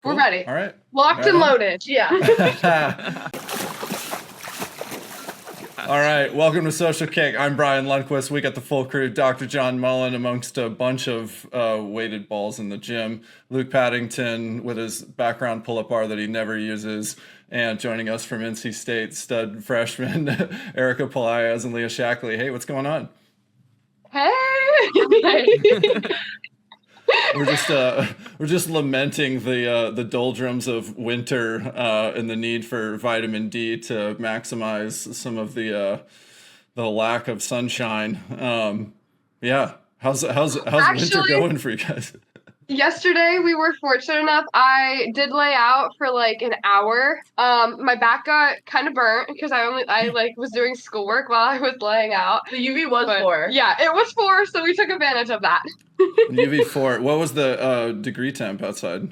Cool. We're ready. All right. Locked and loaded. Yeah. All right. Welcome to Social Kick. I'm Brian Lundquist. We got the full crew. Dr. John Mullen amongst a bunch of weighted balls in the gym. Luke Paddington with his background pull-up bar that he never uses. And joining us from NC State, stud freshman Erika Pelaez and Leah Shackley. Hey, what's going on? Hey. We're just lamenting the doldrums of winter and the need for vitamin D to maximize some of the lack of sunshine. Yeah, how's winter going for you guys? Yesterday we were fortunate enough. I did lay out for like an hour. My back got kind of burnt because I was doing schoolwork while I was laying out. The UV was 4. Yeah, it was 4, so we took advantage of that. UV 4. What was the degree temp outside?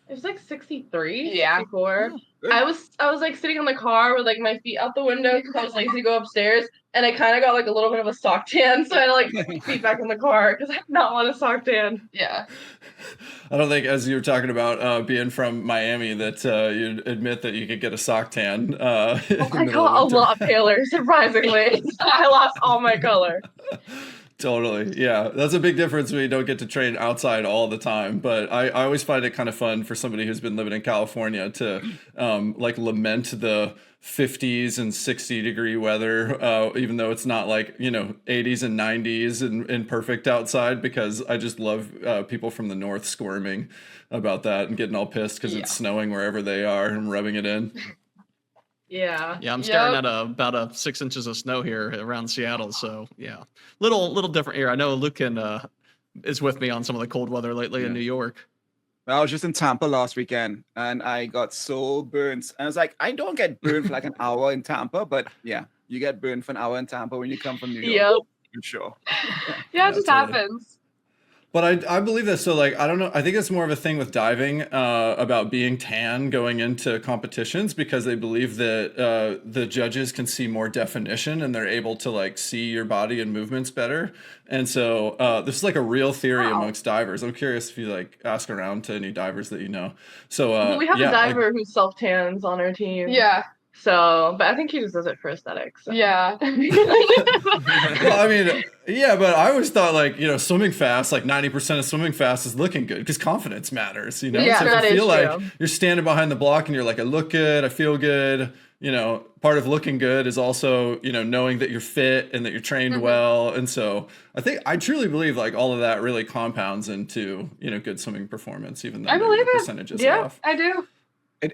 It was like 63, Yeah. 64. I was like sitting in the car with like my feet out the window because I was lazy to go upstairs, and I kind of got like a little bit of a sock tan, so I had to like feet back in the car because I did not want a sock tan. Yeah. I don't think, as you were talking about being from Miami, that you'd admit that you could get a sock tan. I got a lot paler, surprisingly. I lost all my color. Totally. Yeah. That's a big difference when you don't get to train outside all the time. But I always find it kind of fun for somebody who's been living in California to like lament the 50s and 60-degree weather, even though it's not like, 80s and 90s and perfect outside, because I just love people from the north squirming about that and getting all pissed because it's snowing wherever they are and rubbing it in. Yeah. Yeah, I'm staring at about 6 inches of snow here around Seattle. So yeah, little different here. I know Luke is with me on some of the cold weather lately in New York. I was just in Tampa last weekend and I got so burnt. And I was like, I don't get burned for like an hour in Tampa, but yeah, you get burned for an hour in Tampa when you come from New York. Yep. For sure. Yeah, it just happens. But I believe that. So like, I don't know. I think it's more of a thing with diving about being tan going into competitions, because they believe that the judges can see more definition and they're able to like see your body and movements better. And so this is like a real theory amongst divers. I'm curious if you like ask around to any divers that you know. So we have a diver who self tans on our team. Yeah. So, but I think he just does it for aesthetics. So. Yeah. Well, I mean, yeah, but I always thought like, swimming fast, like 90% of swimming fast is looking good because confidence matters, Yeah, so that if you feel is like true. you're standing behind the block and you're like, I look good, I feel good, part of looking good is also, knowing that you're fit and that you're trained well. And so I truly believe like all of that really compounds into, good swimming performance, even though I believe the it. percentages are off. I do.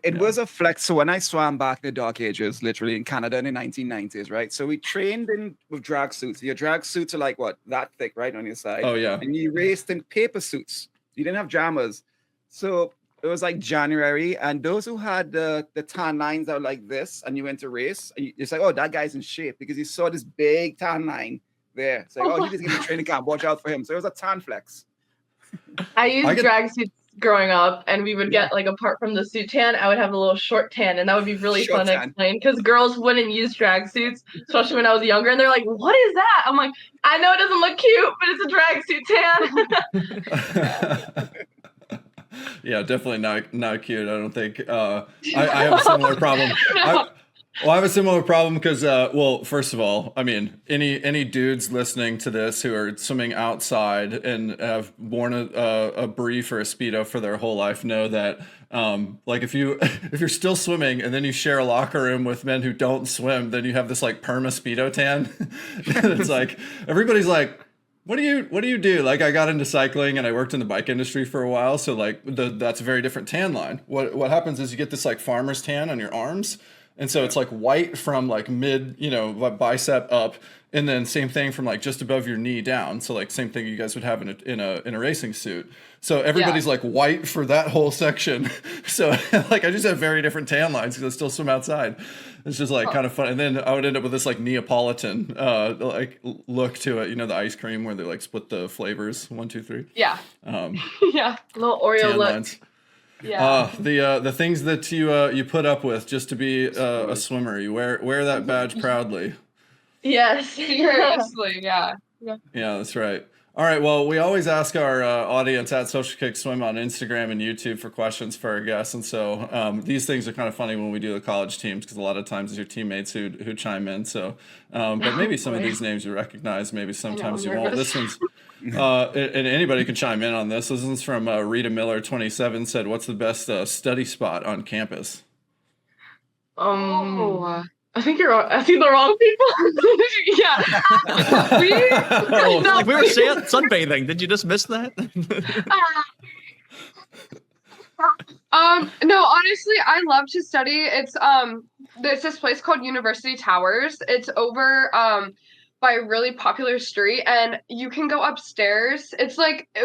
It was a flex. So when I swam back in the dark ages, literally in Canada in the 1990s, right? So we trained with drag suits. Your drag suits are like what? That thick, right, on your side. Oh, yeah. And you raced in paper suits. You didn't have jammers. So it was like January, and those who had the tan lines that were like this, and you went to race, and you're like, oh, that guy's in shape, because you saw this big tan line there. It's like, he just getting training camp. Watch out for him. So it was a tan flex. I used drag suits growing up, and we would get like, apart from the suit tan, I would have a little short tan, and that would be really fun to explain, because girls wouldn't use drag suits, especially when I was younger, and they're like, what is that? I'm like, I know it doesn't look cute, but it's a drag suit tan. Yeah, definitely not cute. I don't think. I have a similar problem. I have a similar problem because, first of all, I mean, any dudes listening to this who are swimming outside and have worn a brief or a Speedo for their whole life know that, like if you're still swimming and then you share a locker room with men who don't swim, then you have this like perma Speedo tan. It's like everybody's like, what do you do? Like, I got into cycling and I worked in the bike industry for a while, so like that's a very different tan line. What happens is you get this like farmer's tan on your arms. And so it's like white from like mid, bicep up, and then same thing from like just above your knee down. So like same thing you guys would have in a racing suit. So everybody's like white for that whole section. So like I just have very different tan lines because I still swim outside. It's just like kind of fun. And then I would end up with this like Neapolitan like look to it. The ice cream where they like split the flavors 1, 2, 3. Yeah. Yeah. Little Oreo look. Lines. Yeah. The things that you put up with just to be a swimmer. You wear that badge proudly. Yes. Seriously, yeah. Yeah, that's right. All right. Well, we always ask our audience at Social Kick Swim on Instagram and YouTube for questions for our guests, and so these things are kind of funny when we do the college teams because a lot of times it's your teammates who chime in. So, but maybe some of these names you recognize, maybe sometimes you won't. This one's and anybody can chime in on this. This one's from Rita Miller 27 said, "What's the best study spot on campus?" I think you're asking the wrong people. Yeah. We were sunbathing. Did you just miss that? No, honestly, I love to study. It's this place called University Towers. It's over by a really popular street, and you can go upstairs. It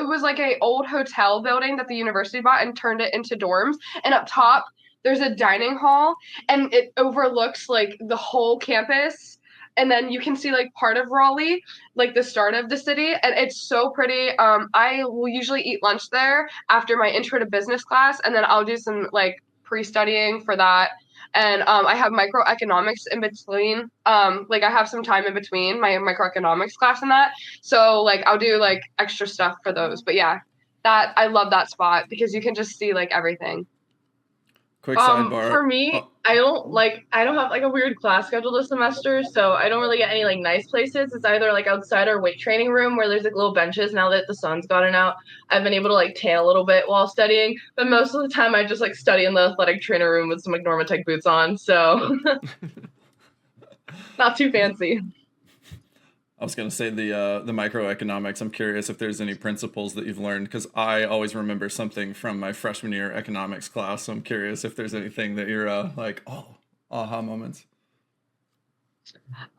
was like a old hotel building that the university bought and turned it into dorms. And up top, there's a dining hall, and it overlooks like the whole campus. And then you can see like part of Raleigh, like the start of the city, and it's so pretty. I will usually eat lunch there after my intro to business class, and then I'll do some like pre-studying for that. And I have microeconomics in between. Like I have some time in between my microeconomics class and that. So like I'll do like extra stuff for those. But yeah, that I love that spot because you can just see like everything. Quick sidebar. For me, I don't have like a weird class schedule this semester, so I don't really get any like nice places. It's either like outside our weight training room where there's like little benches. Now that the sun's gotten out, I've been able to like tan a little bit while studying. But most of the time, I just like study in the athletic trainer room with some like Normatec boots on. So not too fancy. I was going to say the microeconomics. I'm curious if there's any principles that you've learned because I always remember something from my freshman year economics class. So I'm curious if there's anything that you're like, oh, aha moments.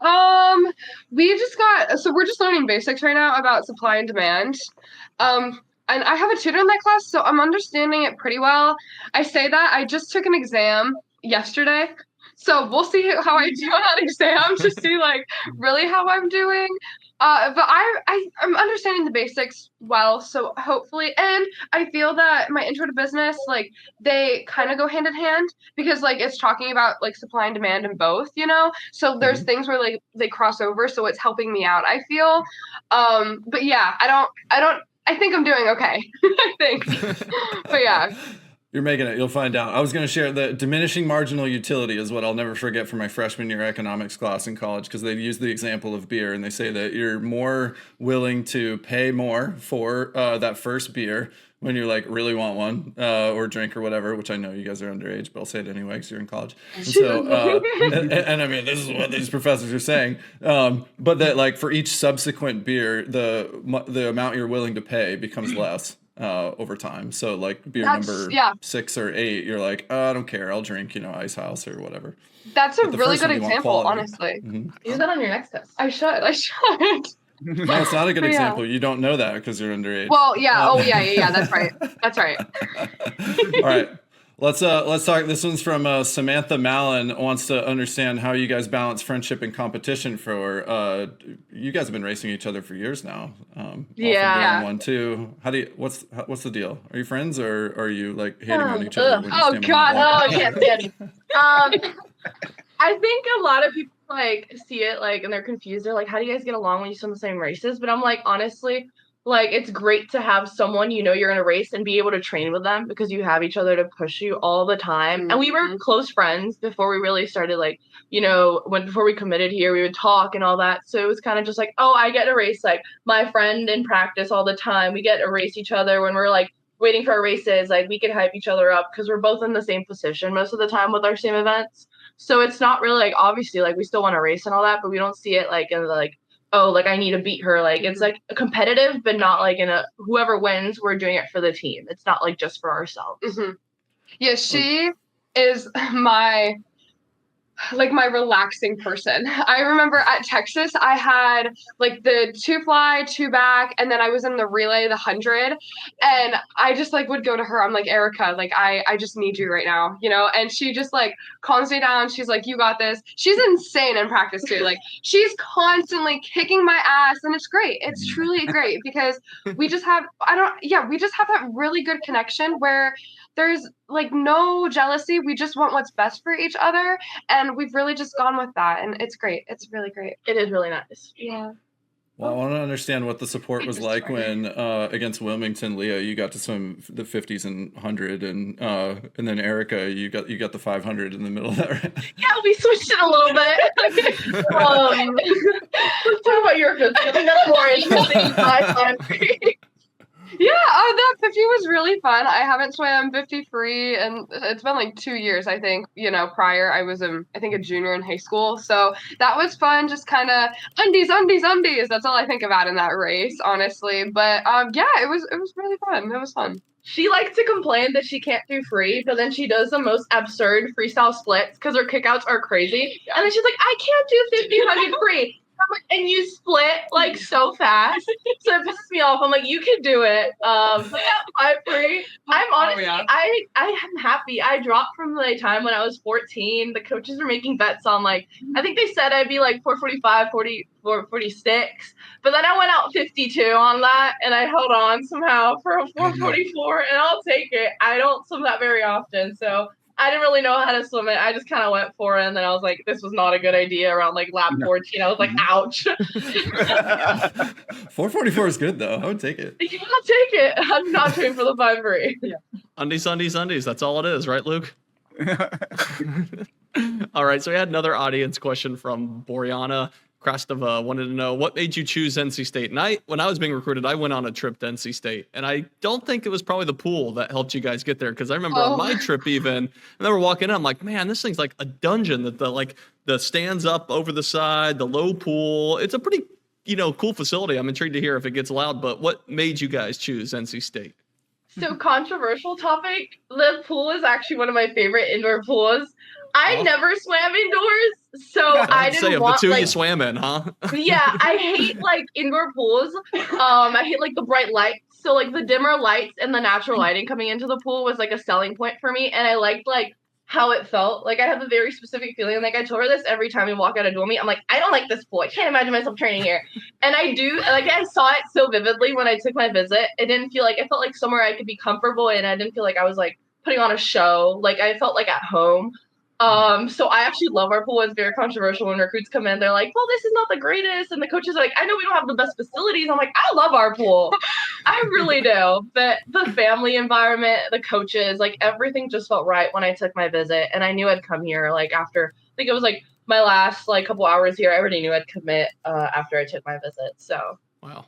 We're just learning basics right now about supply and demand. And I have a tutor in that class, so I'm understanding it pretty well. I say that I just took an exam yesterday. So we'll see how I do on that exam to see like really how I'm doing. But I'm understanding the basics well, so hopefully, and I feel that my intro to business, like they kind of go hand in hand because like it's talking about like supply and demand in both, you know? So there's things where like they cross over, so it's helping me out, I feel. But yeah, I think I'm doing okay. I think. But yeah. You're making it. You'll find out. I was going to share the diminishing marginal utility is what I'll never forget from my freshman year economics class in college because they've used the example of beer and they say that you're more willing to pay more for that first beer when you like really want one or drink or whatever, which I know you guys are underage, but I'll say it anyway because you're in college. And so, and I mean, this is what these professors are saying. But that like for each subsequent beer, the amount you're willing to pay becomes less. Over time. So like beer number 6 or 8, you're like, oh, I don't care. I'll drink, Ice House or whatever. That's a really good example, honestly. Mm-hmm. Use that on your next test. I should. No, it's not a good example. You don't know that because you're underage. Well, yeah. Yeah. That's right. That's right. All right. Let's talk. This one's from Samantha Mallon. Wants to understand how you guys balance friendship and competition. For you guys have been racing each other for years now. Yeah. 1-2. How do you? What's the deal? Are you friends or are you like hating on each other? Oh God! Oh yeah. I think a lot of people like see it like and they're confused. They're like, "How do you guys get along when you swim the same races?" But I'm like, honestly. Like, it's great to have someone you're in a race and be able to train with them because you have each other to push you all the time. Mm-hmm. And we were close friends before we really started, like, before we committed here, we would talk and all that. So it was kind of just like, oh, I get to race, like, my friend in practice all the time. We get to race each other when we're, like, waiting for our races. Like, we could hype each other up because we're both in the same position most of the time with our same events. So it's not really, like, obviously, like, we still want to race and all that, but we don't see it, like, in the, like, oh, like I need to beat her. Like it's like competitive, but not like in a whoever wins, we're doing it for the team. It's not like just for ourselves. Mm-hmm. Yeah, she is my relaxing person. I remember at Texas, I had like the 2 fly, 2 back, and then I was in the relay, the 100, and I just like would go to her. I'm like, Erika, like I just need you right now, and she just like calms me down. She's like, you got this. She's insane in practice too. Like she's constantly kicking my ass, and it's great. It's truly great because we just have that really good connection where there's like no jealousy. We just want what's best for each other. And we've really just gone with that. And it's great. It's really great. It is really nice. Yeah. Well, I want to understand what the support was like when against Wilmington. Leah, you got to swim the 50s and 100, and then Erika, you got the 500 in the middle of that. Right? Yeah, we switched it a little bit. Let's talk about your 50. I think that's more interesting. Yeah, that 50 was really fun. I haven't swam 50 free, and it's been like 2 years, I think. Prior I was I think a junior in high school, so that was fun. Just kind of undies. That's all I think about in that race, honestly. But yeah, it was really fun. It was fun. She likes to complain that she can't do free, but then she does the most absurd freestyle splits because her kickouts are crazy. Yeah. And then she's like, I can't do 50, 100 free. And you split like so fast, so it pisses me off. I'm like, you can do it. But yeah, I'm free. I'm honestly, I am happy. I dropped from the time when I was 14. The coaches were making bets on I think they said I'd be like 445, 446. But then I went out 52 on that, and I held on somehow for a 444, and I'll take it. I don't swim that very often, so I didn't really know how to swim it. I just kind of went for it, and then I was like, this was not a good idea around lap 14. I was like, ouch. 444 is good, though. I would take it. Yeah, I'll take it. I'm not trained for the 5 free. Yeah. Undies. That's all it is, right, Luke? All right, so we had another audience question from Boreana. Krastava wanted to know, what made you choose NC State? And when I was being recruited, I went on a trip to NC State, and I don't think it was probably the pool that helped you guys get there, because I remember on my trip even, I remember walking in, I'm like, man, this thing's like a dungeon. That the stands up over the side, the low pool. It's a pretty cool facility. I'm intrigued to hear if it gets loud. But what made you guys choose NC State? So, controversial topic. The pool is actually one of my favorite indoor pools. I never swam indoors, so I didn't want the two you swam in, huh? Yeah, I hate indoor pools. I hate the bright lights. So the dimmer lights and the natural lighting coming into the pool was a selling point for me, and I liked how it felt. I have a very specific feeling. I told her this every time we walk out of dual meet. I'm like, I don't like this pool. I can't imagine myself training here. And I do. I saw it so vividly when I took my visit. It didn't feel I felt like somewhere I could be comfortable, and I didn't feel like I was putting on a show. I felt at home. So I actually love our pool. It's very controversial when recruits come in. They're like, well, this is not the greatest. And the coaches are like, I know we don't have the best facilities. I'm like, I love our pool. I really do. But the family environment, the coaches, everything just felt right when I took my visit. And I knew I'd come here after, I think it was my last couple hours here. I already knew I'd commit after I took my visit. So. Wow.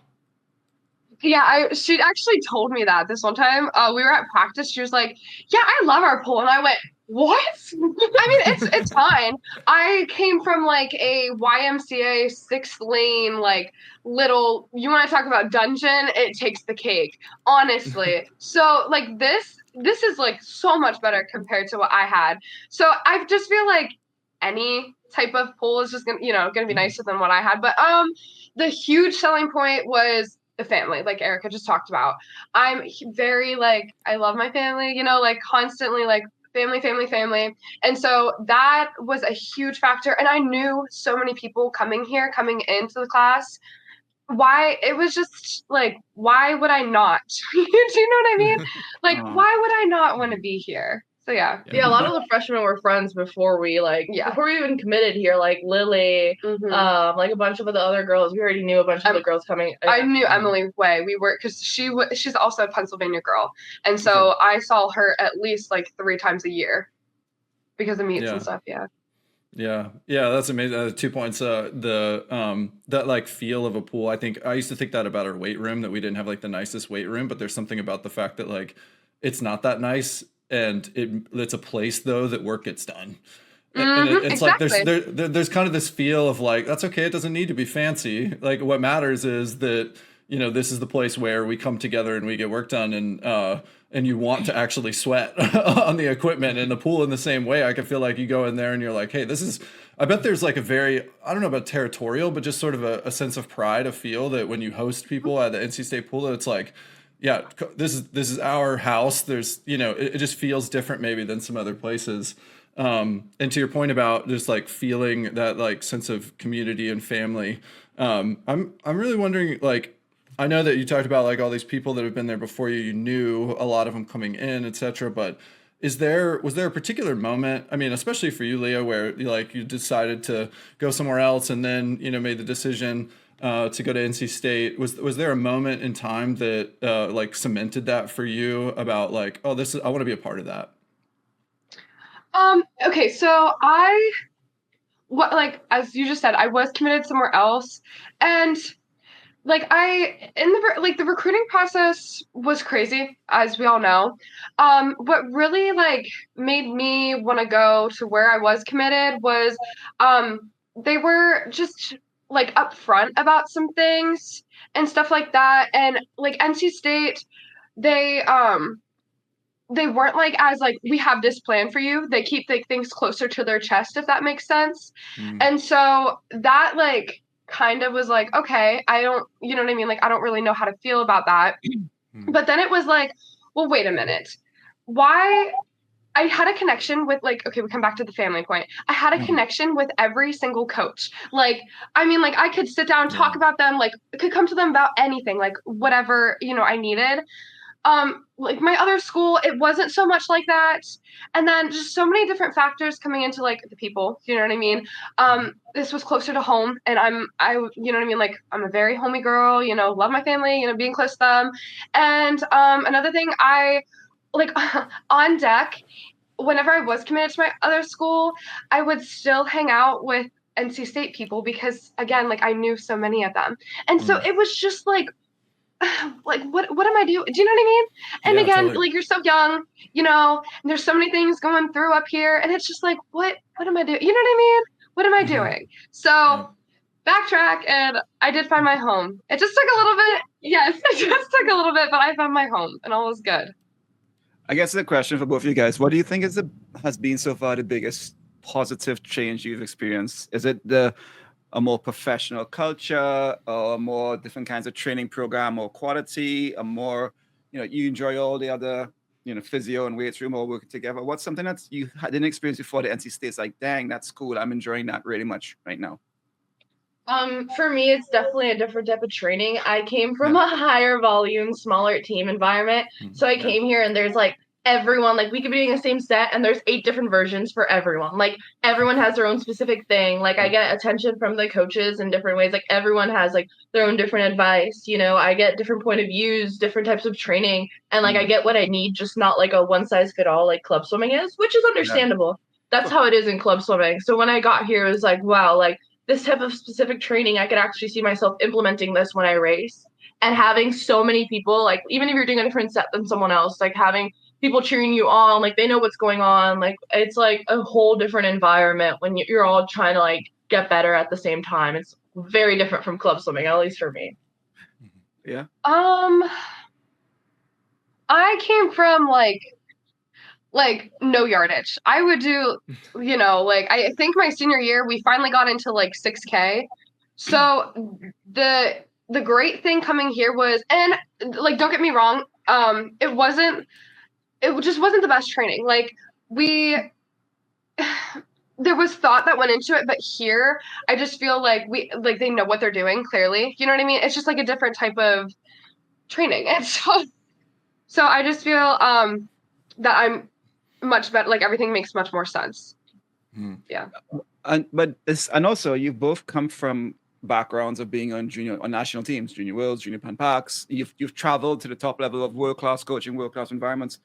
Yeah, she actually told me that this one time. We were at practice. She was like, yeah, I love our pool. And I went, what? I mean, it's fine. I came from a YMCA 6-lane, little, you want to talk about dungeon? It takes the cake, honestly. So this is so much better compared to what I had. So I just feel like any type of pool is just gonna be nicer than what I had. But the huge selling point was the family, like Erika just talked about. I'm very I love my family, constantly family. And so that was a huge factor. And I knew so many people coming into the class. Why it was just why would I not? Do you know what I mean? Why would I not want to be here? So yeah, a lot of the freshmen were friends before we before we even committed here. Lily, a bunch of the other girls. We already knew a bunch of the girls coming. I knew Emily Way. We were because she's also a Pennsylvania girl, and so I saw her at least 3 times a year because of meets and stuff. Yeah, that's amazing. 2 points. That feel of a pool. I think I used to think that about our weight room, that we didn't have the nicest weight room, but there's something about the fact that it's not that nice. And it's a place though that work gets done, and it's exactly. there's kind of this feel of that's okay. It doesn't need to be fancy. What matters is that this is the place where we come together and we get work done, and you want to actually sweat on the equipment. And the pool in the same way. I can feel you go in there and you're like, hey, this is. I bet there's a very, I don't know about territorial, but just sort of a sense of pride, a feel that when you host people at the NC State pool, that it's yeah, this is our house. There's, it just feels different maybe than some other places. And to your point about just feeling that sense of community and family, I'm really wondering, I know that you talked about all these people that have been there before you knew a lot of them coming in, etc. But was there a particular moment? I mean, especially for you, Leah, where you decided to go somewhere else and then made the decision. to go to NC State. Was there a moment in time that like cemented that for you about like, oh, I want to be a part of that? Okay, so as you just said, I was committed somewhere else, and like the recruiting process was crazy, as we all know. What really like made me want to go to where I was committed was they were just like upfront about some things and stuff like that. And like NC State, they weren't like as like, we have this plan for you. They keep like things closer to their chest, if that makes sense. And so that like kind of was like, okay, I don't, you know what I mean? Like, I don't really know how to feel about that. But then it was like, well, wait a minute. Why? I had a connection with like, okay, we come back to the family point. I had a connection with every single coach. Like, I mean, like I could sit down and talk about them, like I could come to them about anything, like whatever, I needed. Like my other school, it wasn't so much like that. And then just so many different factors coming into like the people, you know what I mean? This was closer to home, and you know what I mean? Like I'm a very homey girl, love my family, being close to them. And another thing, I like on deck, whenever I was committed to my other school, I would still hang out with NC State people because again, like I knew so many of them. And so it was just like what am I doing? Do you know what I mean? And again, totally. Like you're so young, and there's so many things going through up here, and it's just like, what am I doing? You know what I mean? What am I doing? So backtrack, and I did find my home. It just took a little bit. Yes, it just took a little bit, but I found my home, and all was good. I guess the question for both of you guys: what do you think has been so far the biggest positive change you've experienced? Is it a more professional culture, or more different kinds of training program, or quality, a more, you enjoy all the other, physio and weights room all working together? What's something that you didn't experience before the NC State's like, dang, that's cool. I'm enjoying that really much right now. For me, it's definitely a different type of training. I came from a higher volume, smaller team environment. So I came here and there's like everyone, like we could be doing the same set and there's 8 different versions for everyone. Like everyone has their own specific thing. Like I get attention from the coaches in different ways. Like everyone has like their own different advice. I get different point of views, different types of training. And like I get what I need, just not like a one size fit all like club swimming is, which is understandable. That's how it is in club swimming. So when I got here, it was like, wow, like this type of specific training, I could actually see myself implementing this when I race. And having so many people, like even if you're doing a different set than someone else, like having people cheering you on, like they know what's going on. Like it's like a whole different environment when you're all trying to like get better at the same time. It's very different from club swimming, at least for me. Yeah. I came from like no yardage. I would do, like I think my senior year we finally got into like 6K. So the great thing coming here was, and like don't get me wrong, it just wasn't the best training. Like there was thought that went into it, but here I just feel like they know what they're doing clearly. You know what I mean? It's just like a different type of training. And so I just feel that I'm much better, like everything makes much more sense. Yeah. And also you both come from backgrounds of being on national teams, junior worlds, junior pan packs. You've traveled to the top level of world-class coaching, world-class environments.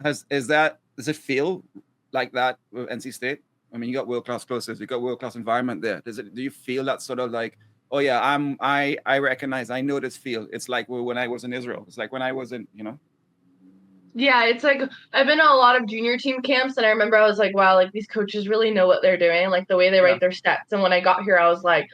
Does it feel like that with NC State? I mean, you got world-class coaches, you got world-class environment there. Do you feel that sort of like, oh yeah, I recognize, I know this feel. It's like when I was in Israel. It's like when I was in, Yeah, it's like I've been to a lot of junior team camps, and I remember I was like, wow, like these coaches really know what they're doing, like the way they write their stats. And when I got here, I was like,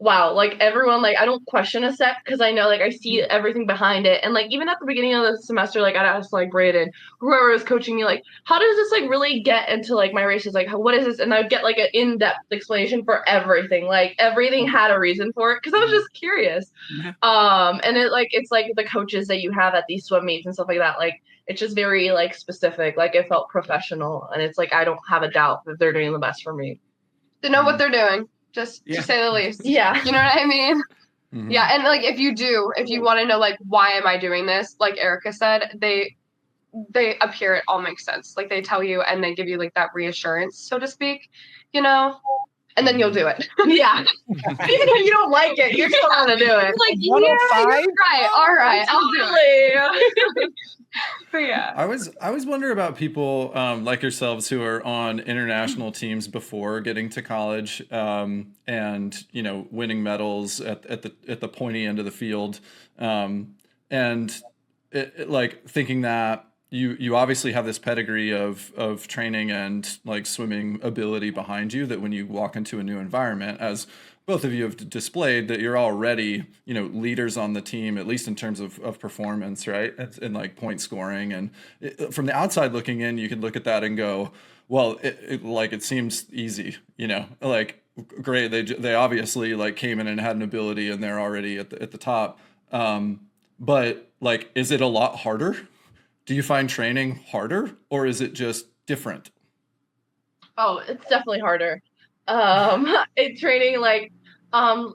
wow, like everyone, like I don't question a set because I know like I see everything behind it. And like even at the beginning of the semester, like I'd ask like Braden, whoever was coaching me, like, how does this like really get into like my races? Like, what is this? And I'd get like an in-depth explanation for everything. Like everything had a reason for it because I was just curious. And it's like the coaches that you have at these swim meets and stuff like that, like it's just very like specific. Like it felt professional, and it's like I don't have a doubt that they're doing the best for me. They know what they're doing, just to say the least. Yeah, you know what I mean. Yeah, and like if you want to know like why am I doing this, like Erika said, they up here it all makes sense. Like they tell you and they give you like that reassurance, so to speak. and then you'll do it. Yeah. Even if you don't like it, you're still gonna do it. Like, yeah, 105? you're right. All right, I'll do it. But yeah. I was wondering about people like yourselves who are on international teams before getting to college, and winning medals at the pointy end of the field, and like thinking that you obviously have this pedigree of training and like swimming ability behind you, that when you walk into a new environment, as both of you have displayed, that you're already, leaders on the team, at least in terms of performance, right? And like point scoring. And from the outside looking in, you could look at that and go, well, it seems easy, like great. They obviously like came in and had an ability and they're already at the top. But like, is it a lot harder? Do you find training harder, or is it just different? Oh, it's definitely harder. Training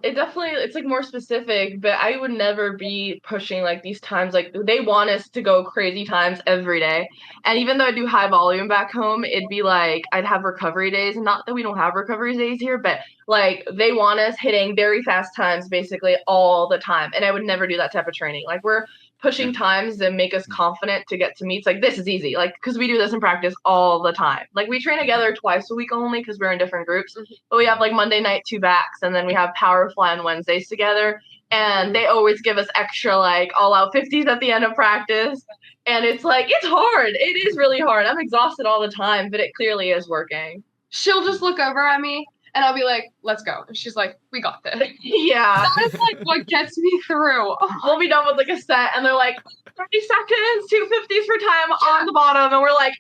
it's like more specific, but I would never be pushing like these times. Like they want us to go crazy times every day. And even though I do high volume back home, it'd be like I'd have recovery days. Not that we don't have recovery days here, but like they want us hitting very fast times basically all the time. And I would never do that type of training. Like we're pushing times that make us confident to get to meets. Like this is easy, like because we do this in practice all the time. Like we train together twice a week only because we're in different groups, but we have like Monday night 2 backs, and then we have power fly on Wednesdays together, and they always give us extra like all out 50s at the end of practice. And it's like it's hard. It is really hard. I'm exhausted all the time, but it clearly is working. She'll just look over at me and I'll be like, let's go. And she's like, we got this. Yeah. That is like what gets me through. We'll be done with like a set and they're like 30 seconds, 2 50s for time on the bottom. And we're like,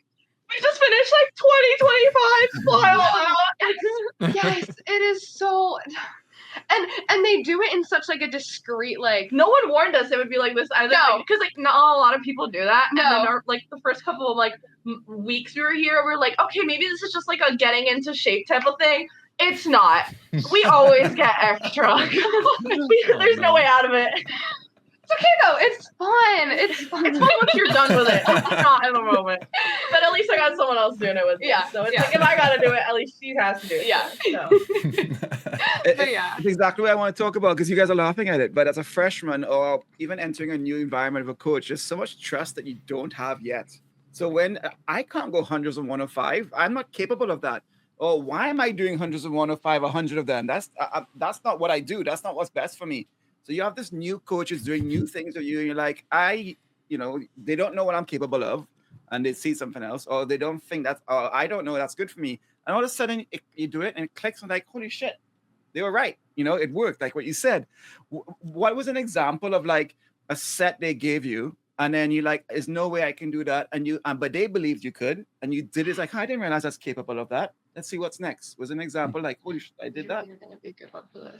we just finished like 20, 25, fly all out. Yes, it is so. And they do it in such like a discreet, like, no one warned us it would be like this either. No. Because like not a lot of people do that. No. And then like the first couple of like weeks we were here, we're like, okay, maybe this is just like a getting into shape type of thing. It's not. We always get extra. There's no way out of it. It's okay though. It's fun. It's fun. It's fun once you're done with it. Not in the moment. But at least I got someone else doing it with me. Yeah. So it's like if I gotta do it, at least she has to do it. Yeah. So. But yeah. It's exactly what I want to talk about because you guys are laughing at it. But as a freshman or even entering a new environment with a coach, there's so much trust that you don't have yet. So when I can't go hundreds of 105, I'm not capable of that. Oh, why am I doing hundreds of 105, 100 of them? That's not what I do. That's not what's best for me. So you have this new coaches doing new things with you, and you're like, they don't know what I'm capable of, and they see something else, or they don't think that, I don't know that's good for me. And all of a sudden, you do it, and it clicks, and like, holy shit, they were right. It worked, like what you said. What was an example of like a set they gave you, and then you're like, there's no way I can do that, but they believed you could, and you did it. It's like, I didn't realize I was capable of that. Let's see what's next. Was an example like, holy shit, I did that. You're gonna be good for this.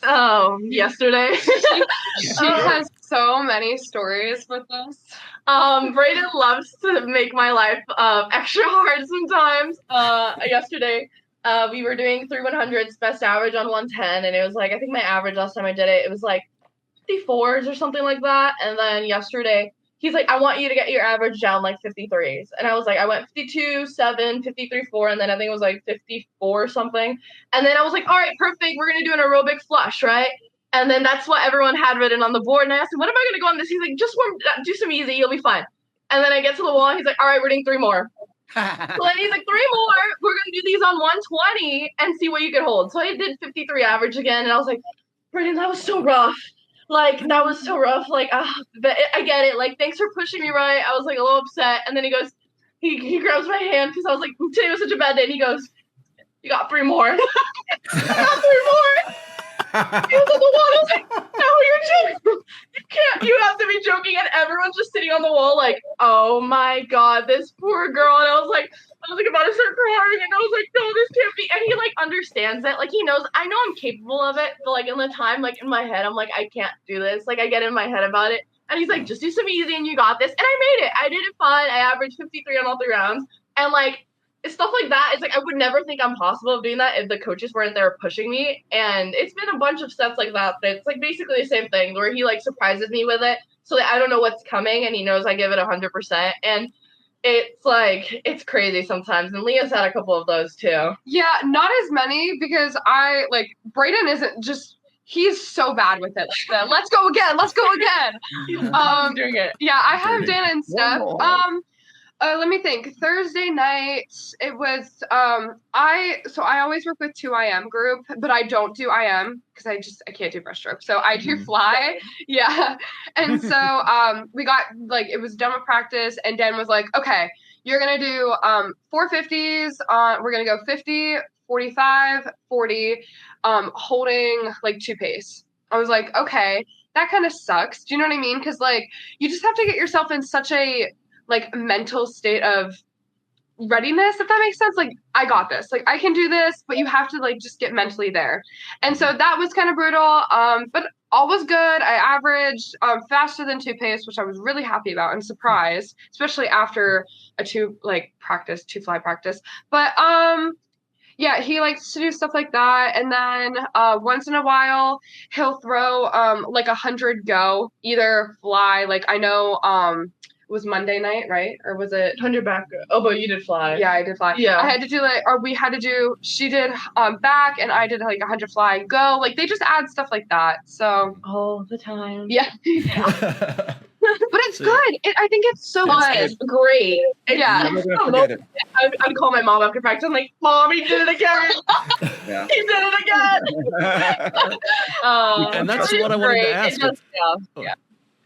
Yesterday. She has so many stories with us. Braden loves to make my life extra hard sometimes. Yesterday, we were doing 3 100s, best average on 110, and it was like, I think my average last time I did it, it was like 54s or something like that. And then yesterday, he's like, I want you to get your average down like 53s. And I was like, I went 52, 7, 53, 4, and then I think it was like 54 something. And then I was like, all right, perfect. We're going to do an aerobic flush, right? And then that's what everyone had written on the board. And I asked him, what am I going to go on this? He's like, just do some easy. You'll be fine. And then I get to the wall. And he's like, all right, we're doing 3 more. So then he's like, 3 more. We're going to do these on 120 and see what you can hold. So I did 53 average again. And I was like, Braden, that was so rough. Like, that was so rough. Like, but I get it. Like, thanks for pushing me right. I was, like, a little upset. And then he goes, he grabs my hand because I was like, today was such a bad day. And he goes, you got 3 more. I got 3 more. He was on the wall. I was like, no, you're joking. You have to be joking. And everyone's just sitting on the wall like, oh, my God, this poor girl. And I was like about to start crying. And I was like, no, this can't be. And he, like, understands it. Like, he knows. I know I'm capable of it. But, like, in the time, like, in my head, I'm like, I can't do this. Like, I get in my head about it. And he's like, just do some easy and you got this. And I made it. I did it fine. I averaged 53 on all 3 rounds. And, like, stuff like that. It's like, I would never think I'm possible of doing that if the coaches weren't there pushing me. And it's been a bunch of sets like that. But it's, like, basically the same thing where he, like, surprises me with it. So that I don't know what's coming. And he knows I give it 100%. And It's like, it's crazy sometimes. And Leah's had a couple of those too. Yeah, not as many because Braden isn't just, he's so bad with it. Like, let's go again. He's doing it. Yeah, I have Dirty. Dana and Steph. Let me think. Thursday night, it was I always work with 2IM group, but I don't do IM because I can't do breaststroke. So I do fly. Yeah. And so we got it was demo practice and Dan was like, okay, you're gonna do 450s we're gonna go 50, 45, 40, holding 2 pace. I was like, okay, that kind of sucks. Do you know what I mean? Because you just have to get yourself in such a mental state of readiness, if that makes sense. I got this. I can do this, but you have to just get mentally there. And so that was kind of brutal. But all was good. I averaged faster than 2 pace, which I was really happy about and surprised, especially after a 2 fly practice. But yeah, he likes to do stuff like that. And then once in a while, he'll throw 100 go, either fly. I know it was Monday night, right? Or was it 100 back? Oh, but you did fly. Yeah, I did fly. Yeah. I had to do she did back and I did 100 fly go. They just add stuff like that. So all the time. Yeah. But it's good. I think it's so good. It's great. Yeah. I'd call my mom after practice. I'm like, Mom, he did it again. Yeah. He did it again. And that's what I wanted to ask. Yeah.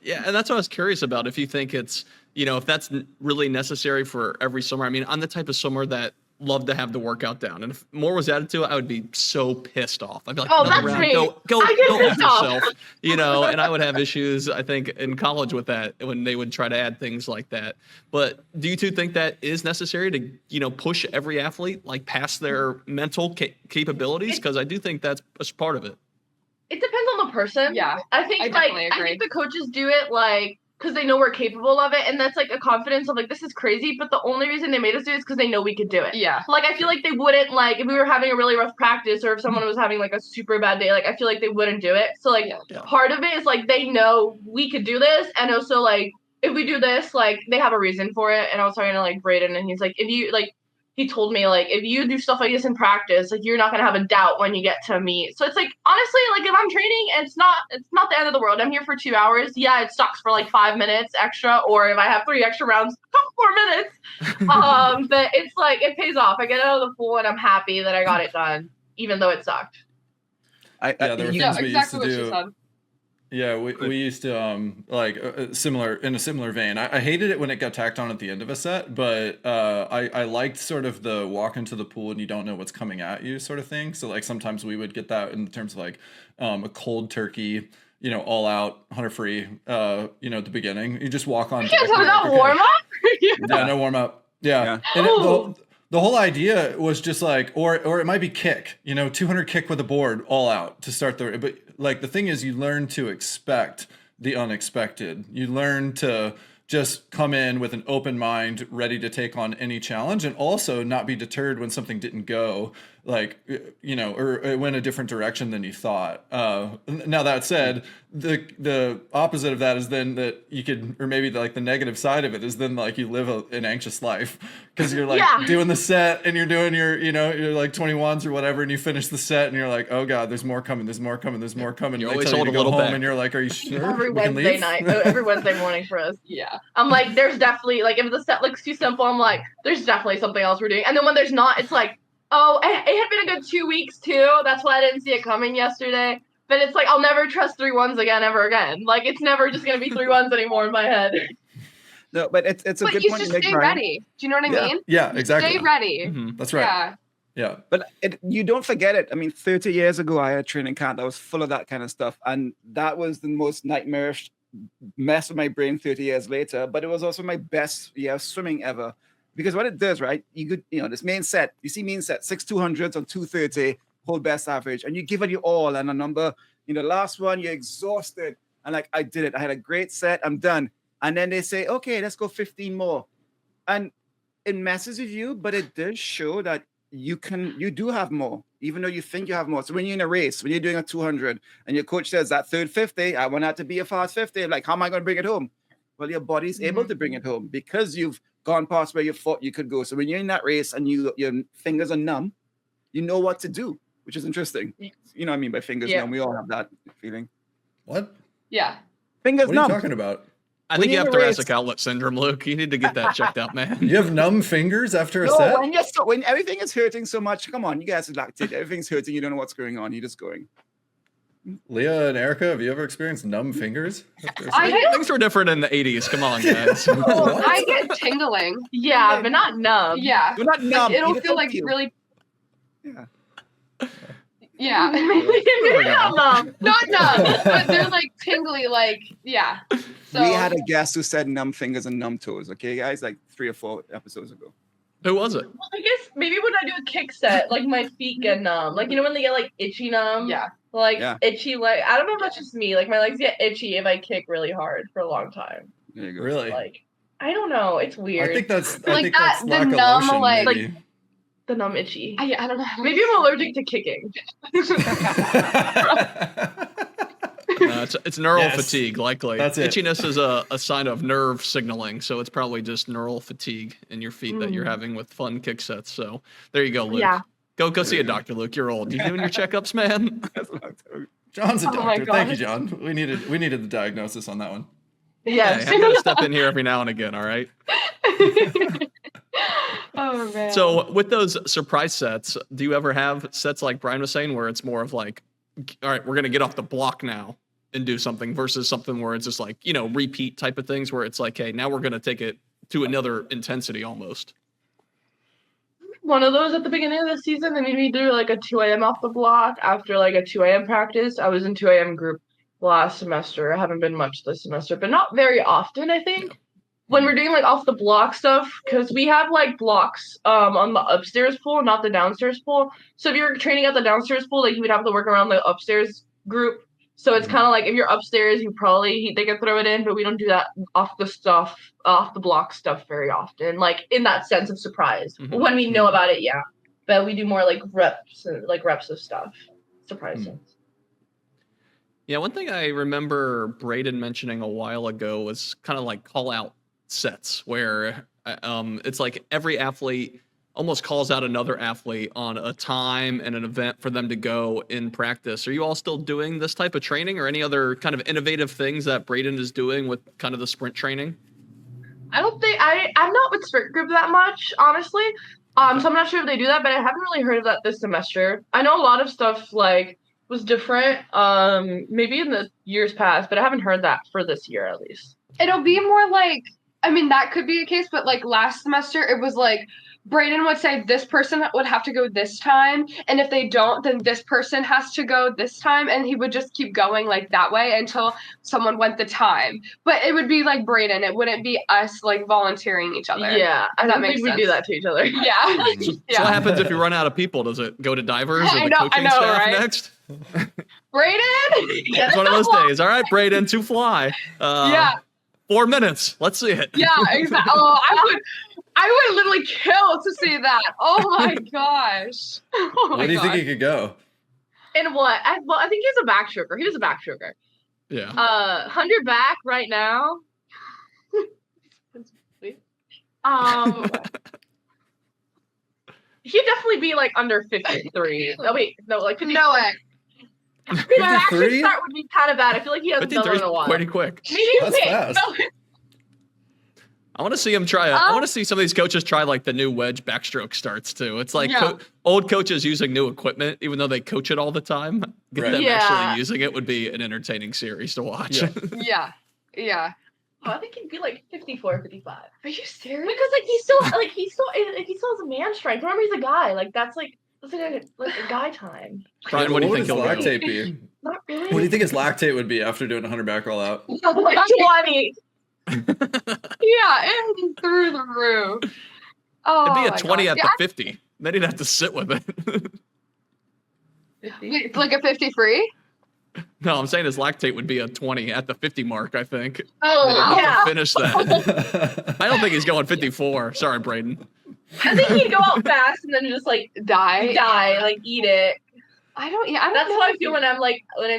Yeah, and that's what I was curious about. If you think it's, if that's really necessary for every swimmer. I mean, I'm the type of swimmer that love to have the workout down, and if more was added to it, I would be so pissed off. I'd be like, oh, that's great. Go I get F pissed off. yourself, and I would have issues, I think, in college with that when they would try to add things like that. But do you two think that is necessary to, push every athlete past their mental capabilities? Because I do think that's part of it. It depends on the person. Yeah, I think I think the coaches do it because they know we're capable of it, and that's a confidence of this is crazy. But the only reason they made us do it is because they know we could do it. Yeah. I feel like they wouldn't if we were having a really rough practice or if someone was having a super bad day. I feel like they wouldn't do it. So part of it is they know we could do this, and also if we do this, they have a reason for it. And I was talking to Braden, and he's like, if you he told me if you do stuff like this in practice, you're not gonna have a doubt when you get to meet. So it's honestly, if I'm training, it's not the end of the world. I'm here for 2 hours. Yeah, it sucks for 5 minutes extra, or if I have 3 extra rounds, 4 minutes. But it's it pays off. I get out of the pool and I'm happy that I got it done, even though it sucked. There were things we used to do. Yeah, we Good. used to similar in a similar vein. I hated it when it got tacked on at the end of a set, but I liked sort of the walk into the pool and you don't know what's coming at you sort of thing. So sometimes we would get that in terms of a cold turkey, all out, hunter free, at the beginning. You just walk on. You guys have no warm up? Yeah, no warm up. Yeah. And the whole idea was just or it might be kick, 200 kick with a board all out to start but the thing is you learn to expect the unexpected. You learn to just come in with an open mind, ready to take on any challenge, and also not be deterred when something didn't go or it went a different direction than you thought. Now that said, the opposite of that is then that you could, or maybe the negative side of it is then you live an anxious life because you're doing the set and you're doing your, you're 21s or whatever, and you finish the set and you're like, oh God, there's more coming. You're They always tell you to holding a go little home back. and you're like, are you sure? Every Wednesday night, every Wednesday morning for us. Yeah. I'm there's definitely if the set looks too simple, I'm there's definitely something else we're doing. And then when there's not, it's oh, it had been a good 2 weeks too. That's why I didn't see it coming yesterday. But it's I'll never trust 3-1s again ever again. It's never just gonna be 3-1s anymore in my head. No, but it's a good point. But you should stay ready. Do you know what I mean? Yeah, exactly. Stay ready. Mm-hmm. That's right. Yeah. But you don't forget it. I mean, 30 years ago, I had a training camp that was full of that kind of stuff. And that was the most nightmarish mess with my brain 30 years later. But it was also my best year of swimming ever. Because what it does, right? You could, this main set, you see main set, 6-200s on 230, hold best average. And you give it your all. And a number, last one, you're exhausted. And I did it. I had a great set. I'm done. And then they say, okay, let's go 15 more. And it messes with you, but it does show that you do have more, even though you think you have more. So when you're in a race, when you're doing a 200 and your coach says that third 50, I want that to be a fast 50. How am I going to bring it home? Well, your body's able to bring it home because you've gone past where you thought you could go. So when you're in that race and your fingers are numb, you know what to do, which is interesting. You know what I mean by fingers numb? We all have that feeling. What? Yeah. Fingers What numb. are you talking about? I think you have thoracic outlet syndrome, Luke. You need to get that checked out, man. You have numb fingers after a No, set? when everything is hurting so much, come on, you guys are lactate. Everything's hurting. You don't know what's going on. You're just going. Leah and Erika, have you ever experienced numb fingers? Things were different in the 80s. Come on, guys. I get tingling. Yeah, but not numb. Yeah. You're not numb. It'll feel like really. Yeah. Yeah. Maybe not numb. Not numb, but they're like tingly, like, yeah. So We had a guest who said numb fingers and numb toes. Okay, guys, like 3 or 4 episodes ago. Who was it? Well, I guess maybe when I do a kick set, like my feet get numb. Like, you know when they get like itchy numb? Yeah. Like Yeah. itchy, like I don't know if that's just me. Like my legs get itchy if I kick really hard for a long time. There you go. Really? Like I don't know. It's weird. I think that's Like that's that- the lack of numb, lotion, like- maybe. the numb itchy. I don't know. How to Maybe I'm allergic to kicking. It's neural Yes. fatigue, likely. That's it. Itchiness is a sign of nerve signaling, so it's probably just neural fatigue in your feet that you're having with fun kick sets. So there you go, Luke. Yeah. Go see a doctor, Luke. You're old. You doing your checkups, man? That's what I'm telling you. John's a Oh my doctor. Thank you, gosh. John. We needed the diagnosis on that one. Yes. Hey, I gotta step in here every now and again, all right? Oh man. So with those surprise sets, do you ever have sets like Brian was saying where it's more of like, all right, we're gonna get off the block now and do something versus something where it's just like, repeat type of things where it's like, hey, now we're gonna take it to another intensity almost. One of those at the beginning of the season, they made me do like a 2 a.m. off the block after like a 2 a.m. practice. I was in 2 a.m. group last semester. I haven't been much this semester, but not very often, I think. Yeah. When we're doing like off the block stuff, because we have like blocks on the upstairs pool, not the downstairs pool. So if you're training at the downstairs pool, like you would have to work around the upstairs group. So it's kind of like if you're upstairs, they can throw it in, but we don't do that off the block stuff very often. Like in that sense of surprise, when we know about it, yeah. But we do more like reps of stuff, surprise sense. Yeah, one thing I remember Braden mentioning a while ago was kind of like call out sets where it's like every athlete almost calls out another athlete on a time and an event for them to go in practice. Are you all still doing this type of training or any other kind of innovative things that Braden is doing with kind of the sprint training? I don't think I'm not with sprint group that much, honestly. So I'm not sure if they do that, but I haven't really heard of that this semester. I know a lot of stuff like was different, maybe in the years past, but I haven't heard that for this year at least. It'll be more like, I mean, that could be a case, but like last semester, it was like Braden would say this person would have to go this time, and if they don't, then this person has to go this time, and he would just keep going like that way until someone went the time. But it would be like Braden. It wouldn't be us like volunteering each other. Yeah, I That don't makes think we sense. do that to each other. Yeah. So what happens if you run out of people? Does it go to divers or I the know, coaching I know, staff right? next? Braden? It's one of those days. All right, Braden, to fly. Yeah. 4 minutes. Let's see it. Yeah, exactly. Oh, I would literally kill to see that. Oh my gosh. Oh my Where do you think gosh. he could go? And what? I think he's a backstroker. He was a backstroker. Yeah. 100 back right now. He'd definitely be like under 53. Oh wait, no, like 50. No way. The action 53? start would be kind of bad. I feel like he hasn't done 53 it in a is while. pretty quick. Maybe That's fast. no, I want to see him try. I want to see some of these coaches try like the new wedge backstroke starts too. It's like Yeah. old coaches using new equipment, even though they coach it all the time. Get Right. them Yeah. actually using it would be an entertaining series to watch. Yeah. Yeah. Oh, I think he'd be like 54, 55. Are you serious? Because like he still has a man strength. Remember, he's a guy. Like that's like a guy time. Brian, what do you think would he'll his go? lactate be? Not really. What do you think his lactate would be after doing 100 back roll out? Like 20. Yeah, and through the roof. Oh, It'd be my a 20 gosh. at the 50. Then he'd have to sit with it. Wait, like a 50 free? No, I'm saying his lactate would be a 20 at the 50 mark, I think. Oh, Then he'd have yeah. to finish that. I don't think he's going 54. Sorry, Braden. I think he'd go out fast and then just like die. like eat it. I don't know. That's how I feel when I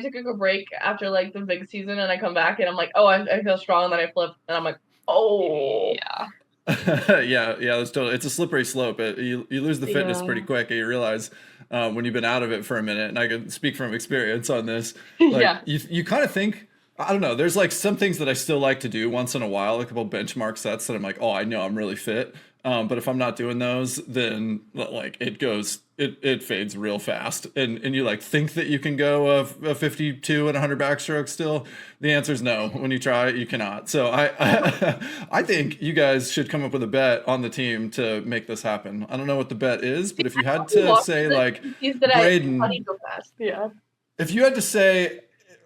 take a break after like the big season and I come back and I'm like, oh, I feel strong, and then I flip and I'm like, oh. Yeah. Yeah, that's totally. It's a slippery slope. You lose the fitness pretty quick, and you realize when you've been out of it for a minute. And I can speak from experience on this. Like, you kind of think, I don't know. There's like some things that I still like to do once in a while, a couple benchmark sets that I'm like, oh, I know I'm really fit. But if I'm not doing those, then like it fades real fast. And you like think that you can go a 52 and 100 backstroke still. The answer is no. When you try it, you cannot. So I think you guys should come up with a bet on the team to make this happen. I don't know what the bet is, but if you had to say like Braden, if you had to say,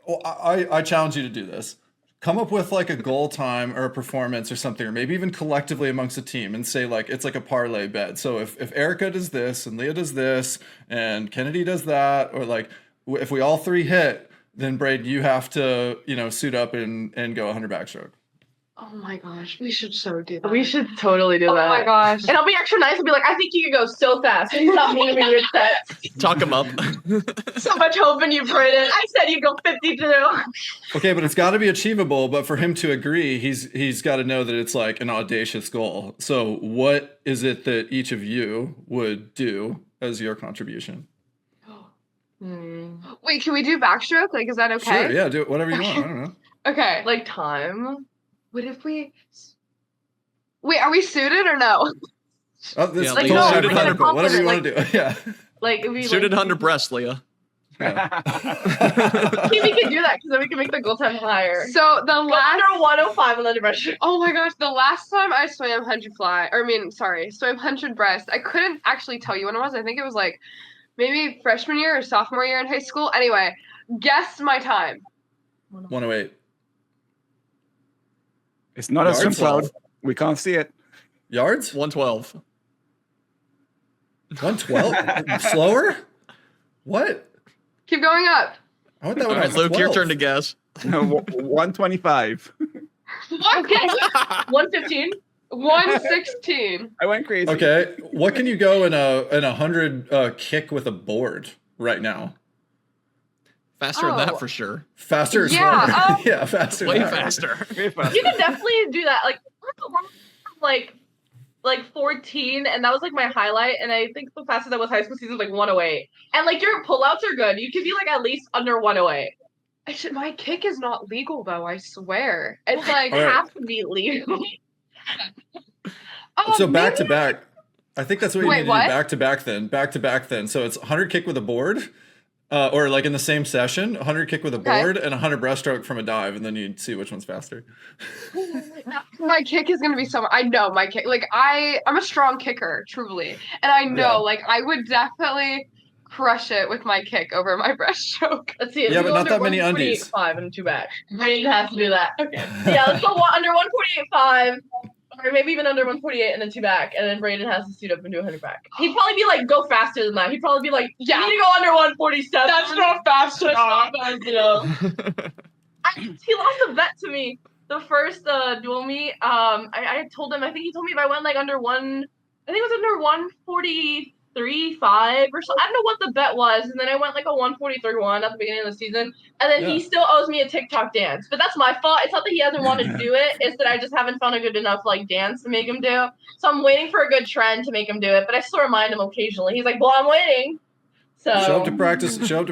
well, I challenge you to do this. Come up with like a goal time or a performance or something, or maybe even collectively amongst a team and say like, it's like a parlay bet. So if Erika does this and Leah does this and Kennedy does that, or like if we all three hit, then Braden, you have to, suit up and go 100 backstroke. Oh my gosh, we should so do that. We should totally do that. Oh my gosh. And I'll be extra nice and be like, I think you can go so fast. Please stop making me weird sets. Talk him up. So much hope in you, Braden. I said you go 52. Okay, but it's got to be achievable. But for him to agree, he's got to know that it's like an audacious goal. So what is it that each of you would do as your contribution? Wait, can we do backstroke? Like, is that okay? Sure, yeah, do it whatever you want. I don't know. Okay. Like time? What if we... Wait, are we suited or no? Oh, this Yeah, like, Leah, suited 100, compliment, whatever you want to do. Yeah. Like, if we Suited 100 breast, Leah. Yeah. Maybe we can do that because then we can make the goal time higher. So the last... Under 105 on the pressure. Oh my gosh, the last time I swam 100 swam 100 breast, I couldn't actually tell you when it was. I think it was like maybe freshman year or sophomore year in high school. Anyway, guess my time. 108. It's not a swim cloud. We can't see it. Yards? 112. 112? Slower? What? Keep going up. I want that All one. right, Luke, your turn to guess. 125. Okay. 115. 116. I went crazy. Okay, what can you go in a 100 kick with a board right now? Faster than that for sure. Faster or Yeah, slower? Yeah, faster. Way than that. faster. Way faster. You can definitely do that. Like 14, and that was like my highlight. And I think the fastest that was high school season was like 108. And like your pullouts are good. You can be like at least under 108. My kick is not legal though, I swear. It's like All right. Have to be legal. So back maybe- to back. I think that's what you Wait, need to what? do. Back to back then. So it's 100 kick with a board. Or like in the same session, 100 kick with a board and 100 breaststroke from a dive, and then you see which one's faster. My kick is gonna be so. I know my kick. Like I'm a strong kicker, truly, and I know like I would definitely crush it with my kick over my breaststroke. Let's see. Yeah, but not that many undies. 5 and 2 back. Braden has to do that. Okay. Yeah, let's go under 148.5. Or maybe even under 148 and then 2 back. And then Braden has to suit up and do 100 back. He'd probably be like, go faster than that. He'd probably be like, you need to go under 147. That's not fast enough. He lost a bet to me. The first duel meet. I told him, I think he told me if I went like under I think it was under 143.5 or so. I don't know what the bet was. And then I went like a 143.1 at the beginning of the season. And then he still owes me a TikTok dance. But that's my fault. It's not that he hasn't wanted to do it. It's that I just haven't found a good enough like dance to make him do. So I'm waiting for a good trend to make him do it. But I still remind him occasionally. He's like, well, I'm waiting. So Show up to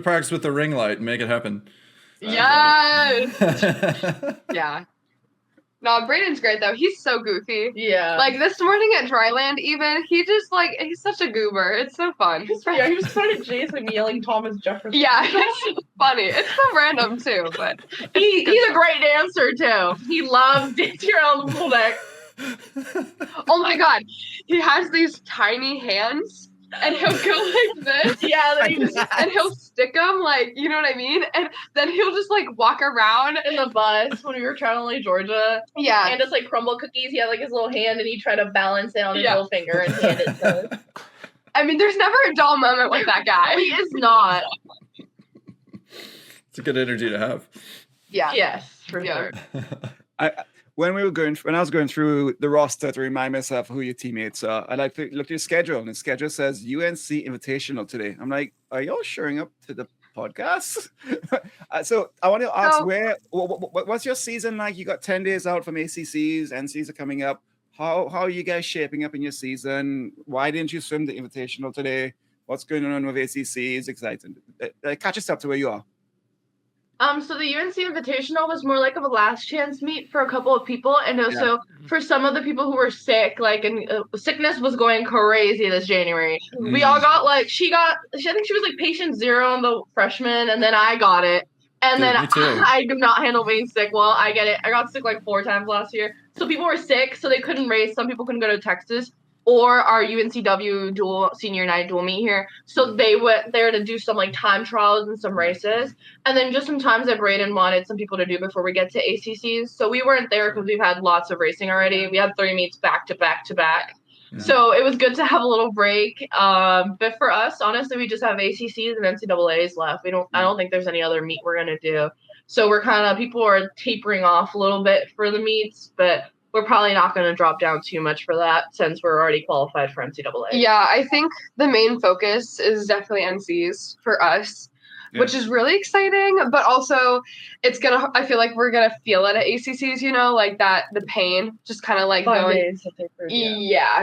practice with the ring light and make it happen. Yes. Yeah. No, Braden's great though. He's so goofy. yeah. Like this morning at Dryland, even he just like he's such a goober. It's so fun. Yeah, he was trying to chase like yelling Thomas Jefferson. Yeah, it's funny. It's so random too, but He's a great dancer too. He loves dancing around the pool deck. oh my god, he has these tiny hands. And he'll go like this. Yeah, then And he'll stick them, like, you know what I mean? And then he'll just, like, walk around. in the bus when we were traveling to Georgia. Yeah. And just like crumble cookies, he had like his little hand and he tried to balance it on his little finger and hand it to us. I mean, there's never a dull moment with that guy. He is not. It's a good energy to have. Yeah. Yes, for sure. When I was going through the roster to remind myself who your teammates are, I like to look at your schedule, and the schedule says UNC Invitational today. I'm like, are y'all showing up to the podcast? So I want to ask, what's your season like? You got 10 days out from ACCs, NCs are coming up. How are you guys shaping up in your season? Why didn't you swim the Invitational today? What's going on with ACC? Is exciting. Catch us up to where you are. So the UNC Invitational was more like of a last chance meet for a couple of people, and also for some of the people who were sick, and sickness was going crazy this January. We all got I think she was like patient 0 on the freshman, and then I got it. And then I do not handle being sick well. I get it. I got sick like 4 times last year. So people were sick, so they couldn't race. Some people couldn't go to Texas or our UNCW senior night dual meet here. So they went there to do some like time trials and some races. And then just some times that Braden wanted some people to do before we get to ACCs. So we weren't there because we've had lots of racing already. We had 3 meets back to back to back. Yeah. So it was good to have a little break. But for us, honestly, we just have ACCs and NCAAs left. I don't think there's any other meet we're going to do. So we're people are tapering off a little bit for the meets, but we're probably not going to drop down too much for that since we're already qualified for NCAA. Yeah, I think the main focus is definitely NCs for us, which is really exciting. But also, I feel like we're going to feel it at ACCs, like the pain, just kind of like 5 days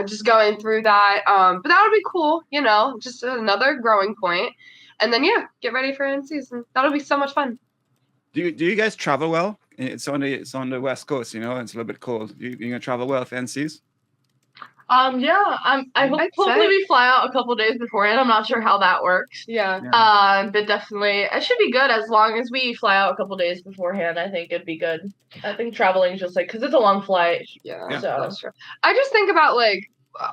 just going through that. But that would be cool, just another growing point. And then, get ready for NCs. And that'll be so much fun. Do you guys travel well? It's on the West Coast, it's a little bit cold. You gonna travel well for NCs? Hopefully we fly out a couple days beforehand. I'm not sure how that works. Yeah. But definitely it should be good as long as we fly out a couple days beforehand. I think it'd be good. I think traveling is just because it's a long flight. Yeah. So that's true. I just think about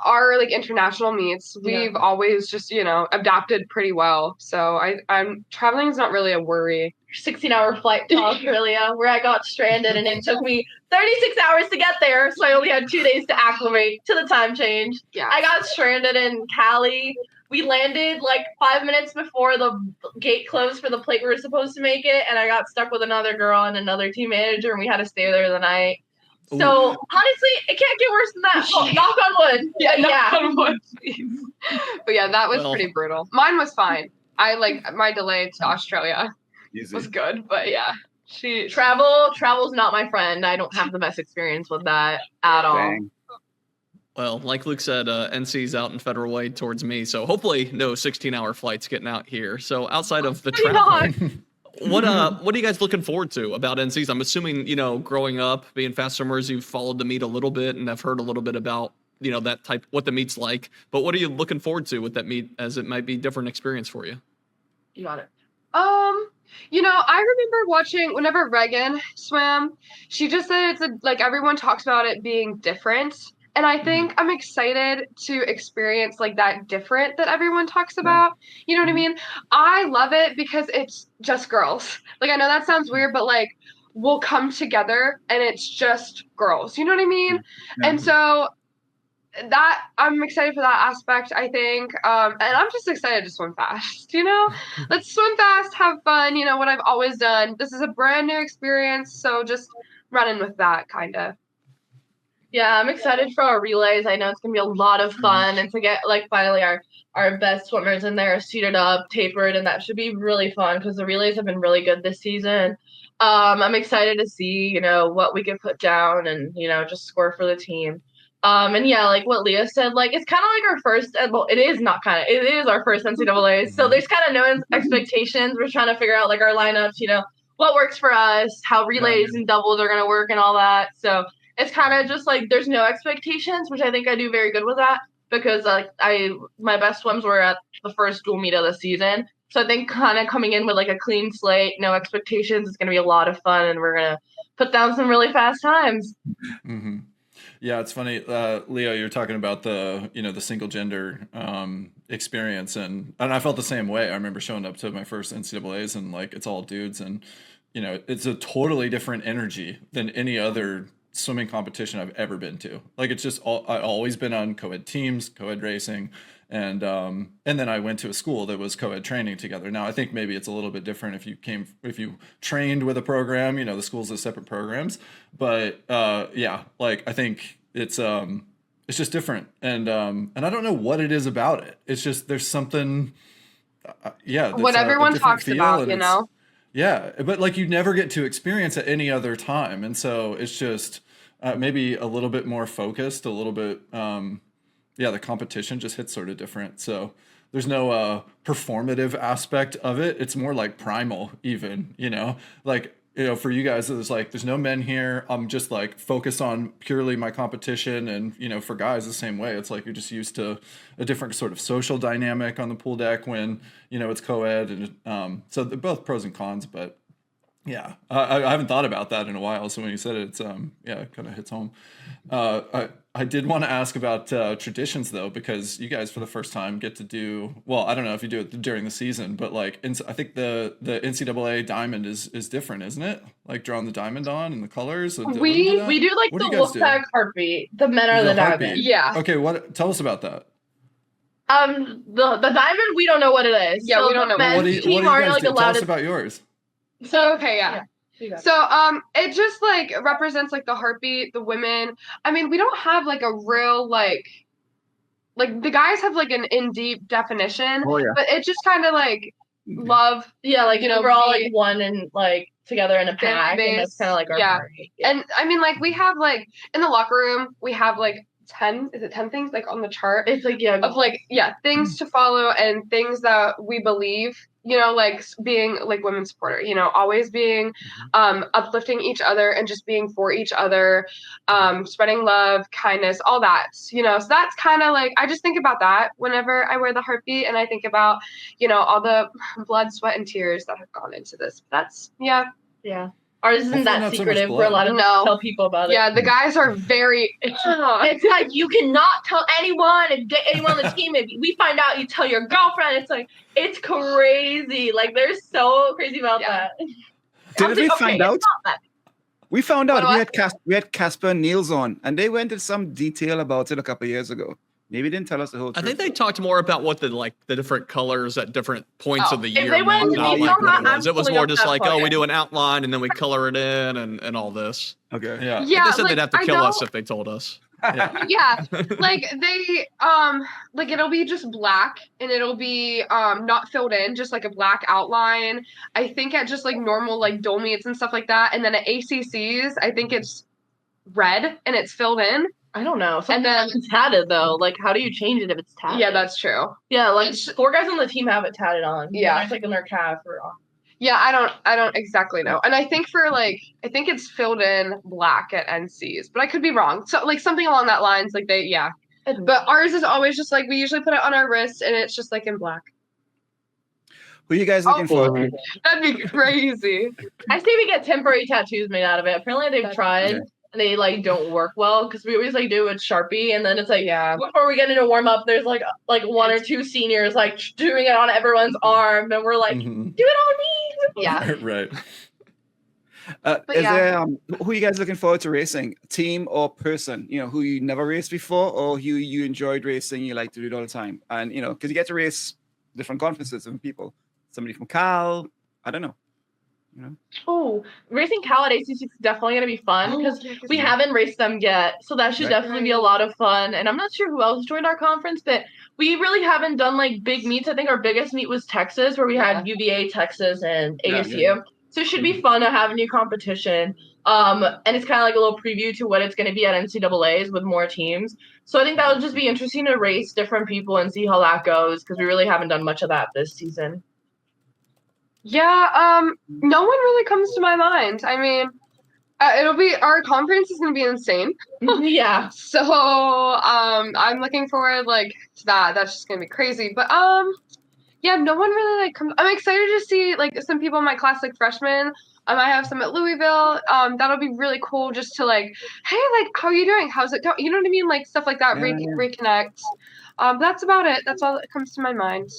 our international meets. We've always just adapted pretty well. So I'm traveling is not really a worry. 16-hour flight to Australia where I got stranded and it took me 36 hours to get there, so I only had 2 days to acclimate to the time change. Yeah, I got stranded in Cali. We landed 5 minutes before the gate closed for the plate we were supposed to make it, and I got stuck with another girl and another team manager, and we had to stay there the night. Ooh. So honestly, it can't get worse than that. Oh, knock on wood. Knock on wood, please. But that was pretty brutal. Mine was fine. I my delay to Australia. Easy. Was good, but travel's not my friend. I don't have the best experience with that at all. Well, like Luke said, NC's out in Federal Way towards me, so hopefully no 16-hour flights getting out here. So outside of the travel, what are you guys looking forward to about NC's? I'm assuming growing up being fast swimmers, you've followed the meet a little bit and have heard a little bit about that type, what the meet's like. But what are you looking forward to with that meet, as it might be a different experience for you? You got it. I remember watching whenever Reagan swam, she just said it's everyone talks about it being different. And I think I'm excited to experience that different that everyone talks about. You know what I mean? I love it because it's just girls. I know that sounds weird, but we'll come together and it's just girls. You know what I mean? And so that I'm excited for that aspect, I think. And I'm just excited to swim fast, Let's swim fast, have fun, what I've always done. This is a brand new experience, so just running with that kind of. Yeah, I'm excited for our relays. I know it's gonna be a lot of fun and to get finally our best swimmers in there suited up, tapered, and that should be really fun because the relays have been really good this season. I'm excited to see, what we can put down and, just score for the team. And what Leah said, it's kind of our first, it is our first NCAA. So there's kind of no expectations. We're trying to figure out our lineups, what works for us, how relays and doubles are going to work and all that. So it's kind of just there's no expectations, which I think I do very good with that because my best swims were at the first dual meet of the season. So I think kind of coming in with a clean slate, no expectations, it's going to be a lot of fun and we're going to put down some really fast times. Mm-hmm. Yeah, it's funny, Leo. You're talking about the single gender experience, and I felt the same way. I remember showing up to my first NCAA's, and it's all dudes, and it's a totally different energy than any other swimming competition I've ever been to. It's just I've always been on co-ed teams, co-ed racing, and then I went to a school that was co-ed training together. Now I think maybe it's a little bit different if you trained with a program, the schools are separate programs, but I think it's just different, and I don't know what it is about it. It's just there's something, what everyone talks about, Yeah, but you never get to experience at any other time, and so it's just maybe a little bit more focused, a little bit, the competition just hits sort of different. So there's no performative aspect of it. It's more like primal even, like, for you guys, it's like, there's no men here. I'm just like focused on purely my competition. And, for guys the same way, it's like, you're just used to a different sort of social dynamic on the pool deck when, it's co-ed. And so they're both pros and cons, but yeah, I haven't thought about that in a while. So when you said it, it's, it kind of hits home. I did want to ask about traditions though, because you guys for the first time get to do, well, I don't know if you do it during the season, but like, I think the NCAA diamond is different, isn't it? Like drawing the diamond on and the colers. We do like the Wolfpack heartbeat. The men are the diamond. Yeah. Okay, tell us about that. The diamond, we don't know what it is. Yeah, so we don't know. What do you guys do? Tell us about yours. So okay, yeah. So it just like represents like the heartbeat, the women. I mean, we don't have like a real like the guys have like an in deep definition, but it just kind of like love. Yeah, like we're all like one and like together in a pack, and that's kind of like our party. Yeah. And I mean, like we have like in the locker room, we have like 10 things like on the chart. It's like of like things to follow and things that we believe. Like being like women's supporter, always being uplifting each other and just being for each other, spreading love, kindness, all that, so that's kind of like, I just think about that whenever I wear the heartbeat, and I think about, all the blood, sweat, and tears that have gone into this. That's, yeah. Ours isn't that secretive. We're allowed to tell people about it. Yeah, the guys are very. It's like you cannot tell anyone anyone on the team. If we find out, you tell your girlfriend. It's like it's crazy. Like they're so crazy about that. Didn't we find out? We found out we had Casper and Niels on, and they went into some detail about it a couple of years ago. Maybe they didn't tell us the whole truth. I think they talked more about what the different colors at different points of the year. It was more just like, we do an outline and then we color it in and all this. Okay. Yeah. They said they'd have to kill us if they told us. Yeah. Like they like it'll be just black and it'll be not filled in, just like a black outline. I think at just like normal like dole meets and stuff like that. And then at ACCs, I think it's red and it's filled in. I don't know. And then it's tatted though. Like, how do you change it if it's tatted? Yeah, that's true. Yeah, like 4 guys on the team have it tatted on. Yeah, it's like in their calf or. Yeah, I don't exactly know. And I think I think it's filled in black at NCs, but I could be wrong. So like something along that lines, like But ours is always just like we usually put it on our wrist and it's just like in black. Who are you guys looking for? That'd be crazy. I say we get temporary tattoos made out of it. Apparently they've tried. Okay. And they like don't work well because we always like do it with Sharpie, and then it's like before we get into warm up, there's like 1 or 2 seniors like doing it on everyone's arm, and we're like, do it on me. Yeah, right. There who are you guys looking forward to racing? Team or person? Who you never raced before, or who you enjoyed racing, you like to do it all the time, and because you get to race different conferences, different people. Somebody from Cal, I don't know. Oh, racing Cal at ACC is definitely going to be fun because we haven't raced them yet. So that should definitely be a lot of fun. And I'm not sure who else joined our conference, but we really haven't done like big meets. I think our biggest meet was Texas, where we had UVA, Texas, and ASU. So it should be fun to have a new competition. And it's kind of like a little preview to what it's going to be at NCAAs with more teams. So I think that would just be interesting to race different people and see how that goes because we really haven't done much of that this season. Yeah, no one really comes to my mind. I mean, our conference is gonna be insane. Yeah. So, I'm looking forward to that. That's just gonna be crazy. But yeah, no one really comes. I'm excited to see some people in my class, like freshmen. I have some at Louisville. That'll be really cool just to hey, how are you doing? How's it going? You know what I mean? Stuff like that. Reconnect. That's about it. That's all that comes to my mind.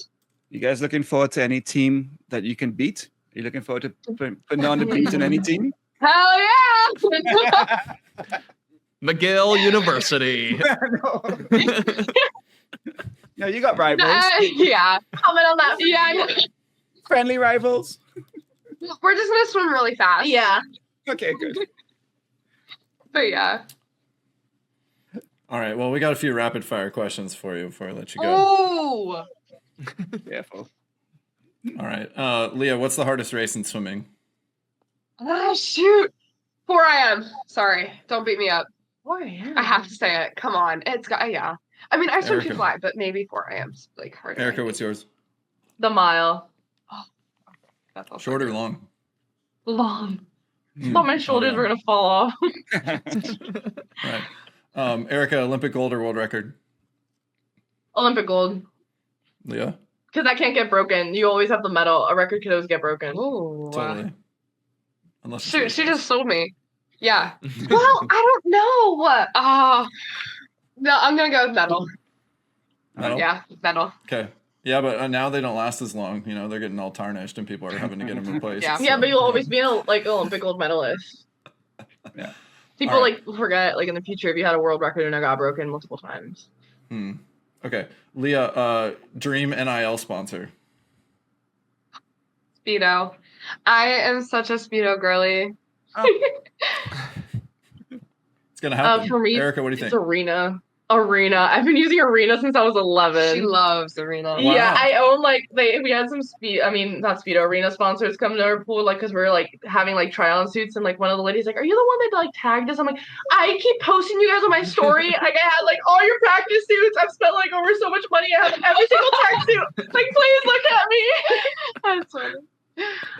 You guys looking forward to any team that you can beat? Are you looking forward to putting on the beat in any team? Hell yeah! McGill University. No, you got rivals. Yeah. Comment on that. Yeah. Friendly rivals. We're just gonna swim really fast. Yeah. Okay, good. But yeah. All right. Well, we got a few rapid fire questions for you before I let you go. Oh. Careful. All right. Leah, what's the hardest race in swimming? Oh, shoot. 4 a.m. Sorry, don't beat me up. 4 a.m. I have to say it. Come on, it's got yeah. I mean, I swim Erika. too fly, but maybe 4 a.m. 's like harder. Erika, what's yours? The mile. That's also Short or good. long? Long. Hmm. Thought my shoulders yeah. were gonna fall off. Right. Erika, Olympic gold or world record? Olympic gold. Leah? Because that can't get broken. You always have the medal. A record could always get broken. Ooh. Totally. Unless it's She really she fast. just sold me. Yeah. Well, I don't know. No, I'm gonna go with medal. Medal? Yeah, medal. Okay. Yeah, but now they don't last as long. You know, they're getting all tarnished and people are having to get them replaced. Yeah. Yeah, so, but you'll always be an Olympic gold medalist. Yeah. People All right. forget in the future if you had a world record and it got broken multiple times. Okay. Leah, dream NIL sponsor. Speedo. I am such a Speedo girly. It's going to happen. For me, Erika, what do you it's think? Arena. I've been using Arena since I was 11. She loves Arena. Wow. Yeah, I own we had some not Speedo, Arena sponsors come to our pool because we were having try-on suits and one of the ladies are you the one that tagged us? I'm like, I keep posting you guys on my story. I had all your practice suits. I've spent over so much money. I have every single tag suit. Please look at me. That's funny.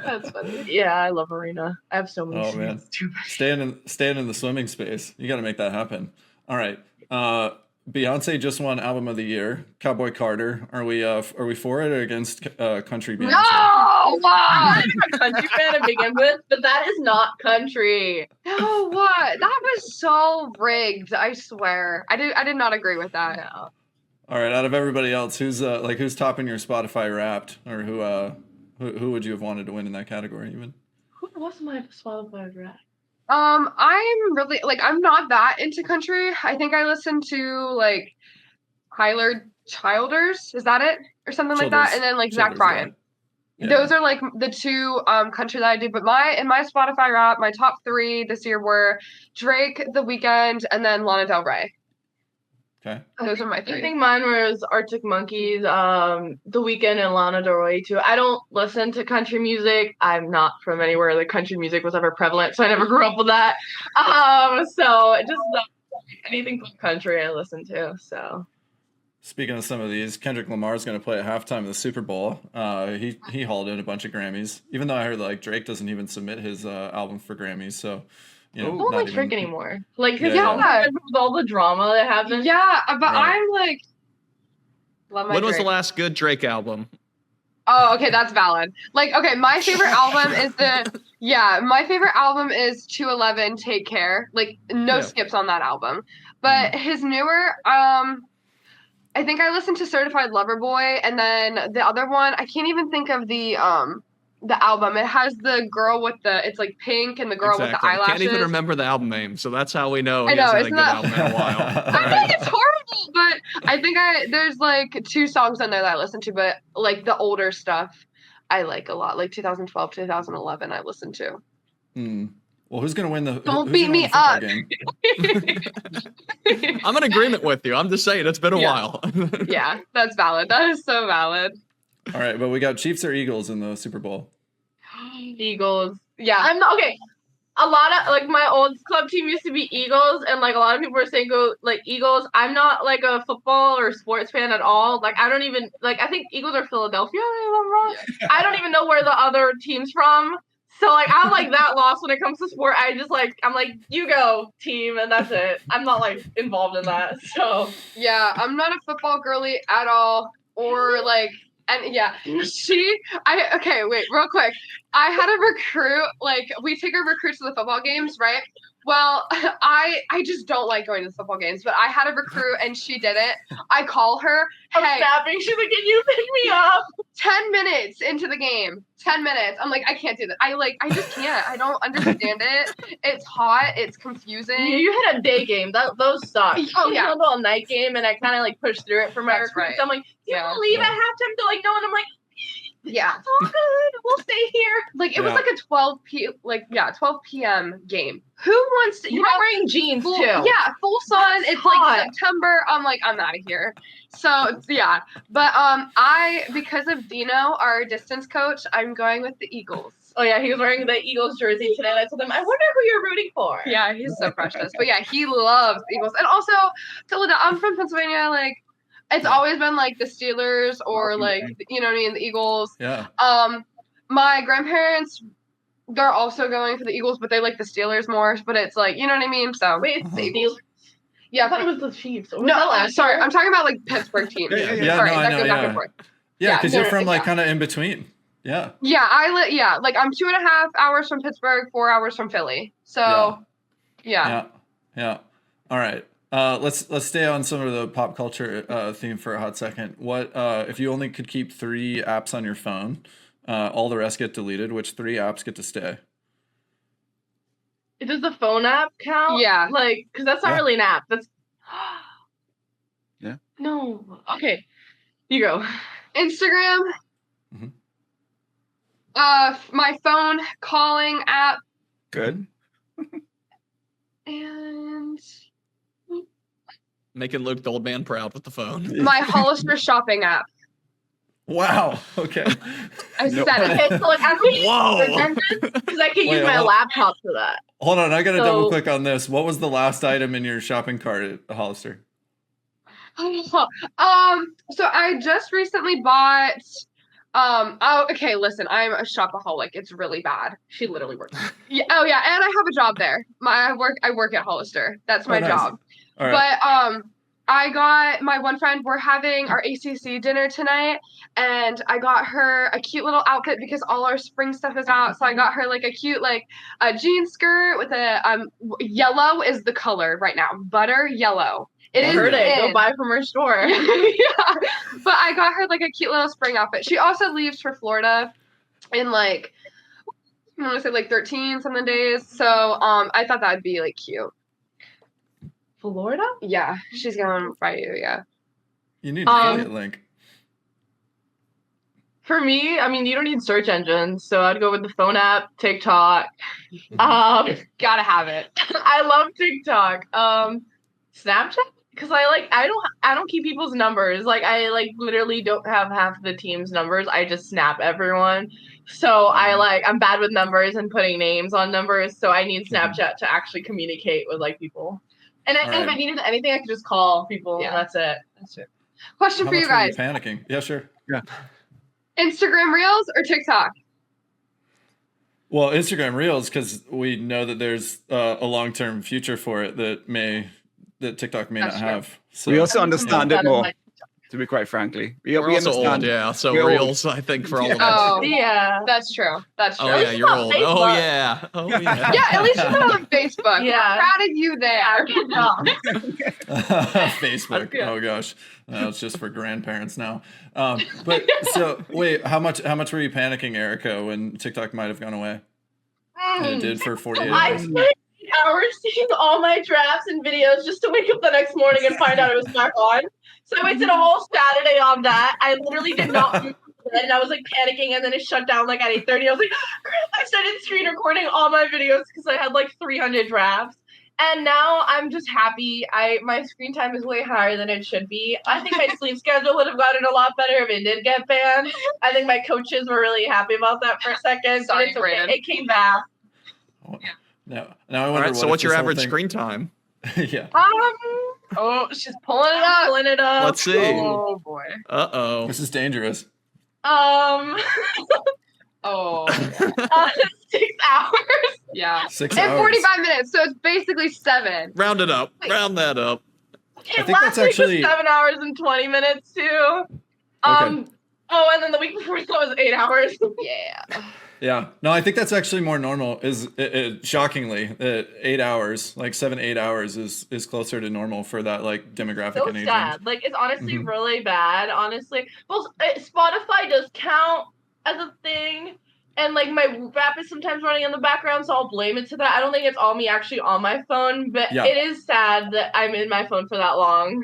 That's funny. Yeah, I love Arena. I have so many Oh, suits. man. Too many. Staying in the swimming space. You got to make that happen. All right. Beyonce just won Album of the Year. Cowboy Carter. Are we for it or against country Beyonce? No! I'm not even a country fan to begin with, but that is not country. No, what? That was so rigged. I swear. I did not agree with that. No. All right. Out of everybody else, who's topping your Spotify Wrapped, or who would you have wanted to win in that category even? Who was my Spotify rap? I'm really I'm not that into country. I think I listen to Tyler Childers, is that it? Or something like that. And then Zach Childers, Bryan. yeah. Those are the two country that I do. But in my Spotify rap, my top 3 this year were Drake, The Weeknd, and then Lana Del Rey. Okay. Those are my 3. I think mine was Arctic Monkeys, The Weeknd, and Lana Del Rey too. I don't listen to country music. I'm not from anywhere that country music was ever prevalent, so I never grew up with that. So just anything from country I listen to. So. Speaking of some of these, Kendrick Lamar is going to play at halftime of the Super Bowl. He hauled in a bunch of Grammys, even though I heard Drake doesn't even submit his album for Grammys. So. I don't like Drake anymore. His Yeah. album with all the drama that happened. Yeah, but Right. I'm love my When was Drake. the last good Drake album? Oh, okay, that's valid. Okay, my favorite album is my favorite album is 211 Take Care. No skips on that album. But his newer, I think I listened to Certified Lover Boy, and then the other one, I can't even think of the album. It has the girl with it's pink and the girl with the eyelashes. Can't even remember the album name, so that's how we know I he know, hasn't had a isn't good that- album in a while. I think it's horrible, but I think there's 2 songs on there that I listen to, but the older stuff I like a lot, 2012, 2011 I listen to. Well, who's going to win the? Don't who's beat gonna win me the football game? I'm in agreement with you. I'm just saying it's been a while. Yeah, that's valid. That is so valid. All right, but we got Chiefs or Eagles in the Super Bowl. Eagles. Yeah. I'm not okay. A lot of my old club team used to be Eagles, and a lot of people were saying go Eagles. I'm not a football or sports fan at all. I don't even I think Eagles are Philadelphia, if I'm wrong. Yeah. I don't even know where the other team's from. So I'm that lost when it comes to sport. I just I'm you go team, and that's it. I'm not involved in that. So yeah, I'm not a football girly at all, or and yeah, okay, wait, real quick. I had a recruit, we take our recruits to the football games, right? Well, I just don't like going to the football games, but I had a recruit and she did it. I call her, I'm snapping. She's like, can you pick me up? 10 minutes into the game. 10 minutes. I'm I can't do that. I just can't. I don't understand it. It's hot. It's confusing. You had a day game. Those suck. Oh, yeah. handle a night game, and I kind of pushed through it for my That's recruits. right. I'm you Yeah. leave at halftime? They're no, and I'm Yeah. It's all good. We'll stay here. Like it was like a 12 p.m. game. Who wants to? You were wearing jeans full, too. Yeah, full sun. It's hot. like September. I'm like, I'm out of here. So yeah, but because of Dino, our distance coach, I'm going with the Eagles. Oh yeah, he was wearing the Eagles jersey today. And I told him, I wonder who you're rooting for. Yeah, he's so precious. But yeah, he loves the Eagles, and also I'm from Pennsylvania. Like, it's always been like the Steelers or like you know what I mean, the Eagles. Yeah. My grandparents, they're also going for the Eagles, but they like the Steelers more. But it's like, you know what I mean? So wait, it's the Eagles. Yeah, I thought it was the Chiefs. No, sorry, I'm talking about like Pittsburgh teams. Yeah, Sorry, no, I that know, goes back yeah. and forth. Yeah, because you're from like yeah. kind of in between. Yeah. Yeah, like I'm 2.5 hours from Pittsburgh, 4 hours from Philly. So, yeah. All right. Let's stay on some of the pop culture theme for a hot second. What if you only could keep 3 apps on your phone, all the rest get deleted? Which 3 apps get to stay? Does the phone app count? Yeah. Like, because that's not really an app. That's. Yeah. No. Okay. You go. Instagram. Mm-hmm. My phone calling app. Good. And Making Luke the old man proud with the phone. my Hollister shopping app. Wow. Okay. I said it. Okay, so like I'm Whoa. because I can use Wait, my hold- laptop for that. Hold on. I got to So- double click on this. What was the last item in your shopping cart at Hollister? So I just recently bought okay, listen, I'm a shopaholic. It's really bad. She literally works. Yeah, and I have a job there. I work at Hollister. That's my nice. job. All right. But I got my one friend, we're having our ACC dinner tonight, and I got her a cute little outfit because all our spring stuff is out. So I got her like a cute like a jean skirt with a yellow is the color right now. Butter yellow. It is Heard it. Go in. buy from her store. Yeah. But I got her like a cute little spring outfit. She also leaves for Florida in like I want to say like 13 something days. So I thought that'd be like cute. Florida? Yeah, she's going by you. Yeah. You need an affiliate link. For me, I mean, you don't need search engines, so I'd go with the phone app, TikTok. Gotta have it. I love TikTok. Snapchat, because I don't keep people's numbers. Like I like literally don't have half the team's numbers. I just snap everyone. So I'm bad with numbers and putting names on numbers. So I need Snapchat to actually communicate with like people. And if I needed anything, I could just call people. Yeah. And that's it. Question for you guys: panicking? Yeah, sure. Yeah. Instagram Reels or TikTok? Well, Instagram Reels, because we know that there's a long-term future for it that TikTok may That's not true. have. So We also understand it That is more, my- to be quite frankly. We're also old, understand. yeah. So We're old. Reels, I think, for all of us. Oh, Yeah. that's true. That's true. Oh yeah, you're old. Facebook. Oh yeah. Oh yeah. Yeah, at least you're not on Facebook. Yeah. We're proud of you there. Good job. Facebook. Yeah. Oh gosh, it's just for grandparents now. But so wait, how much were you panicking, Erika, when TikTok might have gone away? And it did for 48 I hours. spent 8 hours seeing all my drafts and videos just to wake up the next morning and find out it was back on. So I wasted a whole Saturday on that. I literally did not move from bed, and I was like panicking, and then it shut down like at 8:30. I was like, crap, I started screen recording all my videos because I had like 300 drafts. And now I'm just happy. My screen time is way higher than it should be. I think my sleep schedule would have gotten a lot better if it did get banned. I think my coaches were really happy about that for a second. Sorry, but it's okay. Braden. It came back. Now I All wonder. right. So what's your average screen time? Yeah. Oh, she's pulling it up. Pulling it up. Let's see. Oh boy. Uh-oh. This is dangerous. 6 Oh. hours. Yeah. 6 And hours. 45 minutes, so it's basically 7. Round it up. Round that up. think Last that's week actually- was 7 hours and 20 minutes too. Oh, and then the week before that was 8 hours. Yeah. Yeah. No, I think that's actually more normal. Shockingly, 8 hours, like 7-8 hours, is closer to normal for that like demographic So and age range. sad. Like it's honestly Mhm. really bad. Honestly, well, Spotify does count as a thing, and like my rap is sometimes running in the background, so I'll blame it to that. I don't think it's all me actually on my phone, but Yeah. it is sad that I'm in my phone for that long.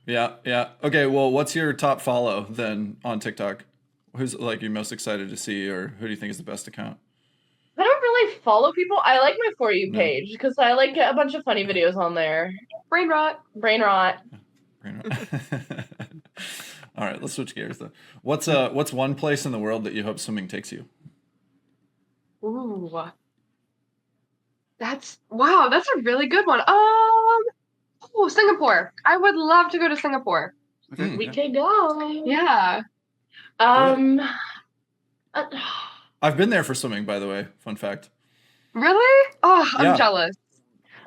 Yeah. Okay. Well, what's your top follow then on TikTok? who's like you most excited to see, or who do you think is the best account? I don't really follow people. I like my For You No. page because I like get a bunch of funny videos on there. Brain rot. Brain rot. All right, let's switch gears though. What's one place in the world that you hope swimming takes you? Ooh. That's a really good one. Oh, Singapore. I would love to go to Singapore. Okay, We yeah. can go. Yeah. I've been there for swimming, by the way. Fun fact. Really? Oh, I'm Yeah. jealous.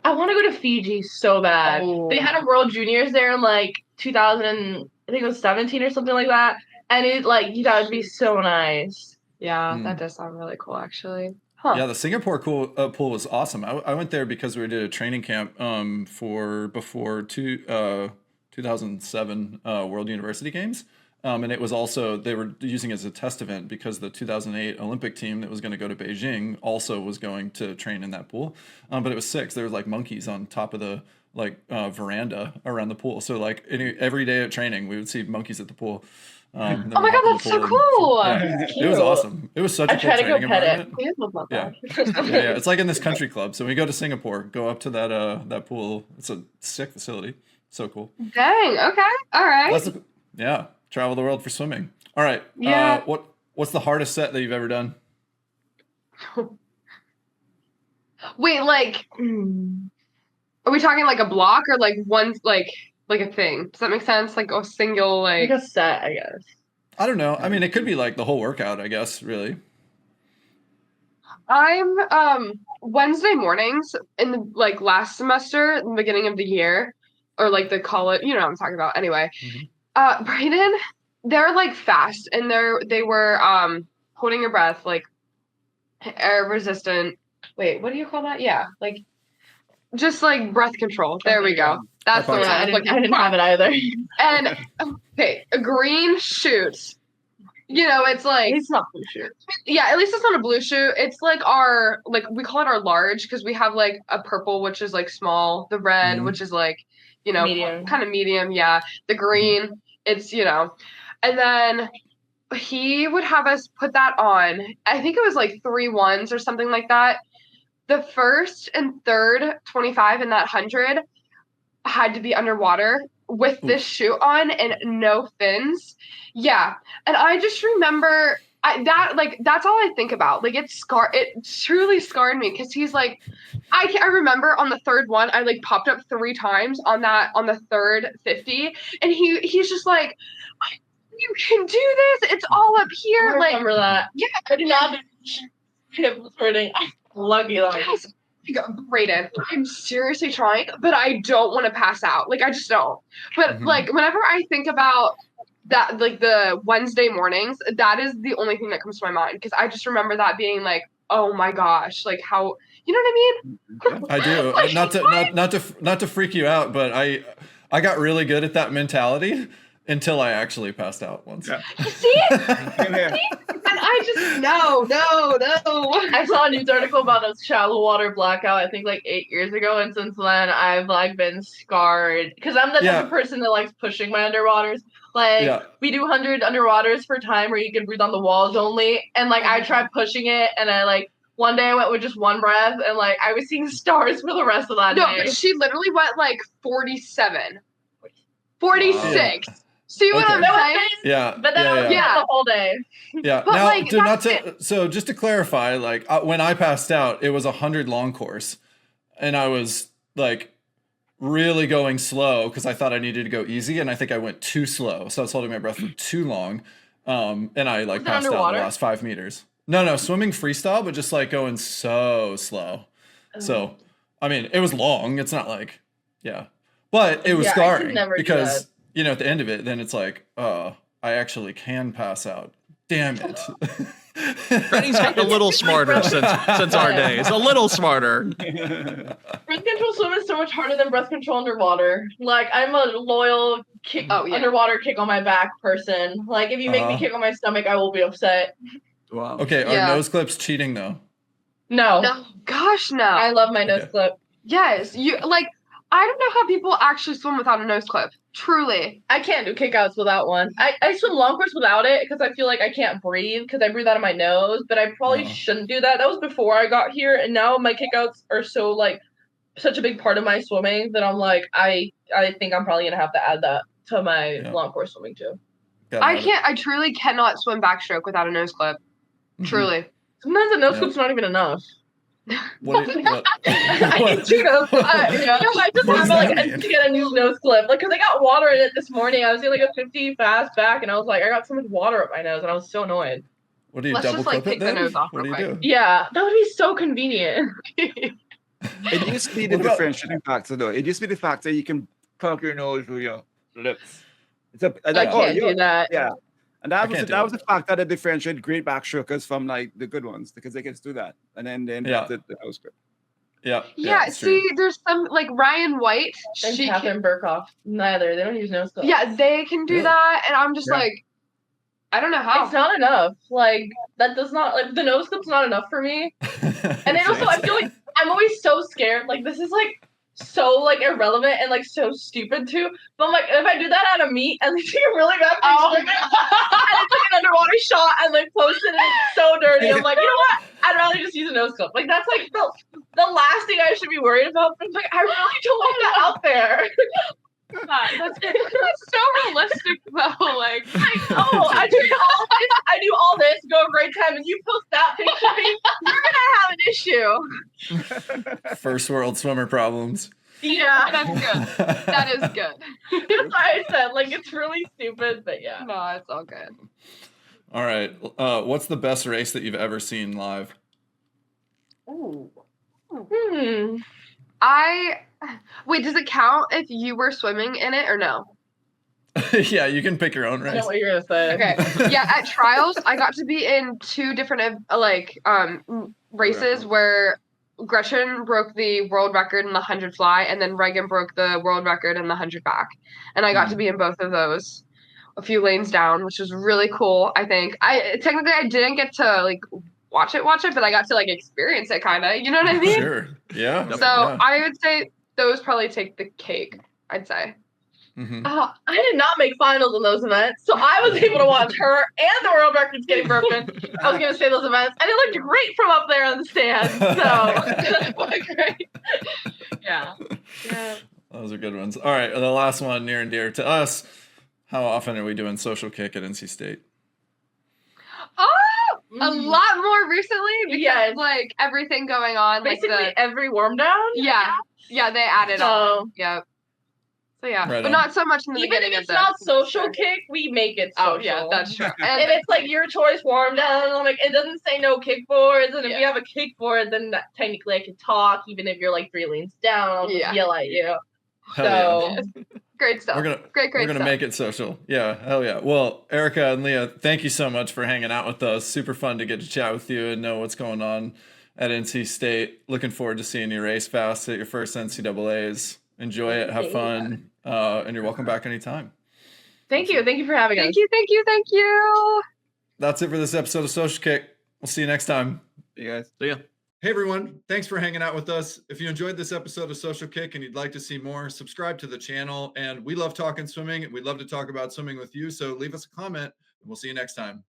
I want to go to Fiji so bad. Oh. They had a World Juniors there in like 2000, I think it was 17 or something like that. And it that would be so nice. Yeah, Hmm. that does sound really cool, actually. Huh. Yeah, the Singapore pool was awesome. I went there because we did a training camp before 2007 World University Games. And it was also, they were using it as a test event because the 2008 Olympic team that was going to go to Beijing also was going to train in that pool. But it was sick. There was like monkeys on top of the veranda around the pool. So like every day at training, we would see monkeys at the pool. Oh my God, that's so cool. Yeah, it was awesome. It was such a I cool try to go training pet it. environment. I love Yeah. that. Yeah, it's like in this country club. So when we go to Singapore, go up to that pool. It's a sick facility. So cool. Dang. Okay. All right. Travel the world for swimming. All right. Yeah. What's the hardest set that you've ever done? Wait, are we talking like a block or like one like a thing? Does that make sense? Like a single Like a set, I guess. I don't know. I mean, it could be like the whole workout, I guess, really. I'm Wednesday mornings in the last semester, in the beginning of the year, or like the college, you know what I'm talking about. Anyway, Braden, they're like fast and they were holding your breath, like air resistant. Wait, what do you call that? Yeah, like just like breath control. There we go. That's the one. I didn't have it either. And okay, a green chute. You know, it's like It's not blue shoe. yeah, at least it's not a blue shoe. It's like we call it our large because we have like a purple, which is like small, the red, which is like, you know, kind of medium. Yeah. The green, it's, you know, and then he would have us put that on. I think it was like 3 ones or something like that. The first and third 25 in that 100 had to be underwater with this shoe on and no fins. Yeah. And I just remember that's all I think about. Like it truly scarred me because he's like, I remember on the third one, I like popped up 3 times on the third 50. And he's just like, you can do this. It's all up here. I remember that. Yeah. I did not. Hip was hurting. Lucky. Braden, I'm seriously trying, but I don't want to pass out. Like I just don't. But like whenever I think about that, like the Wednesday mornings, that is the only thing that comes to my mind because I just remember that being like, oh my gosh, like how, you know what I mean? I do. Like, not to freak you out, but I got really good at that mentality until I actually passed out once. Yeah. See? And I just no. I saw a news article about a shallow water blackout, I think like 8 years ago, and since then I've like been scarred because I'm the type of person that likes pushing my underwaters. Like we do 100 underwaters for time where you can breathe on the walls only, and like I tried pushing it, and I like one day I went with just 1 breath, and like I was seeing stars for the rest of that day. No, but she literally went like 47, 46. Wow. See what I'm saying? Yeah. But then I was the whole day. Yeah. But now, so just to clarify, like when I passed out, it was a 100 long course, and I was like really going slow because I thought I needed to go easy, and I think I went too slow, so I was holding my breath for too long, and I like passed out in the last 5 meters. No, swimming freestyle, but just like going so slow. So, I mean, it was long. It's not like, but it was scarring because. You know, at the end of it, then it's like, I actually can pass out. Damn it. Braden's gotten a little smarter since our days. A little smarter. Breath control swim is so much harder than breath control underwater. Like, I'm a loyal underwater kick on my back person. Like, if you make me kick on my stomach, I will be upset. Wow. Okay, are nose clips cheating though? No. No. Gosh, no. I love my nose clip. Yes. You like I don't know how people actually swim without a nose clip. Truly. I can't do kickouts without one. I swim long course without it because I feel like I can't breathe because I breathe out of my nose, but I probably shouldn't do that. That was before I got here, and now my kickouts are so like such a big part of my swimming that I'm like, I think I'm probably gonna have to add that to my long course swimming too. I truly cannot swim backstroke without a nose clip. Truly. Sometimes a nose clip's not even enough. What? I just have to get a new nose clip, like, because I got water in it this morning. I was doing like a 50 fast back, and I was like, I got so much water up my nose, and I was so annoyed. What do you Let's double just, like, clip it take the then? nose off What do you real do? quick. Yeah, that would be so convenient. It used to be the differentiating factor, though. It used to be the fact that you can plug your nose with your lips. It's a I can't do that. Yeah. And that was the fact that it differentiated great backstrokers from like the good ones because they can do that. And then they the nose grip. Yeah, see, there's some like Ryan White and Catherine Burkhoff. Neither. They don't use nose clips. Yeah, they can do that, and I'm just like, I don't know how. It's not enough. Like that does not like the nose clip's not enough for me. And then also I feel like I'm always so scared. Like this is like so like irrelevant and like so stupid too. But I'm like, if I do that at a meet and they take a really bad picture and I took an underwater shot and like posted it, it's so dirty. I'm like, you know what? I'd rather just use a nose clip. Like that's like the last thing I should be worried about. But like I really don't want that out there. That's so realistic though. Like I do all this, go a great time, and you post that picture of me, you're gonna have an issue. First world swimmer problems. Yeah, that's good. That is good. That's why I said like it's really stupid, but yeah. No, it's all good. All right. What's the best race that you've ever seen live? Ooh. Wait, does it count if you were swimming in it or no? Yeah, you can pick your own race. I know what you're gonna say. Okay. Yeah, at trials, I got to be in two different races where Gretchen broke the world record in the 100 fly, and then Reagan broke the world record in the 100 back, and I got to be in both of those, a few lanes down, which was really cool. I think I didn't get to like watch it, but I got to like experience it, kind of. You know what I mean? Sure. Yeah. So I would say those probably take the cake. I'd say. Mm-hmm. I did not make finals in those events, so I was able to watch her and the world records getting broken. I was going to say those events, and it looked great from up there on the stand. So, great. Yeah. Those are good ones. All right, the last one, near and dear to us. How often are we doing social kick at NC State? A lot more recently because like everything going on. Basically like every warm down? Yeah, they added on. Yep. So yeah, right but not so much in the beginning if of it's not social kick, we make it social. Oh yeah, that's true. And if it's like your choice warm down, I'm like, it doesn't say no kickboards, and if you have a kickboard, then technically I can talk, even if you're like 3 lanes down, I'll just yell at you. Hell great stuff. We're gonna make it social. Yeah, hell yeah. Well, Erika and Leah, thank you so much for hanging out with us. Super fun to get to chat with you and know what's going on at NC State. Looking forward to seeing you race fast at your first NCAAs. Enjoy it, have fun, and you're welcome back anytime. Thank you for having us. Thank you. That's it for this episode of Social Kick. We'll see you next time. See you guys. See ya. Hey everyone, thanks for hanging out with us. If you enjoyed this episode of Social Kick and you'd like to see more, subscribe to the channel. And we love talking swimming, and we'd love to talk about swimming with you. So leave us a comment, and we'll see you next time.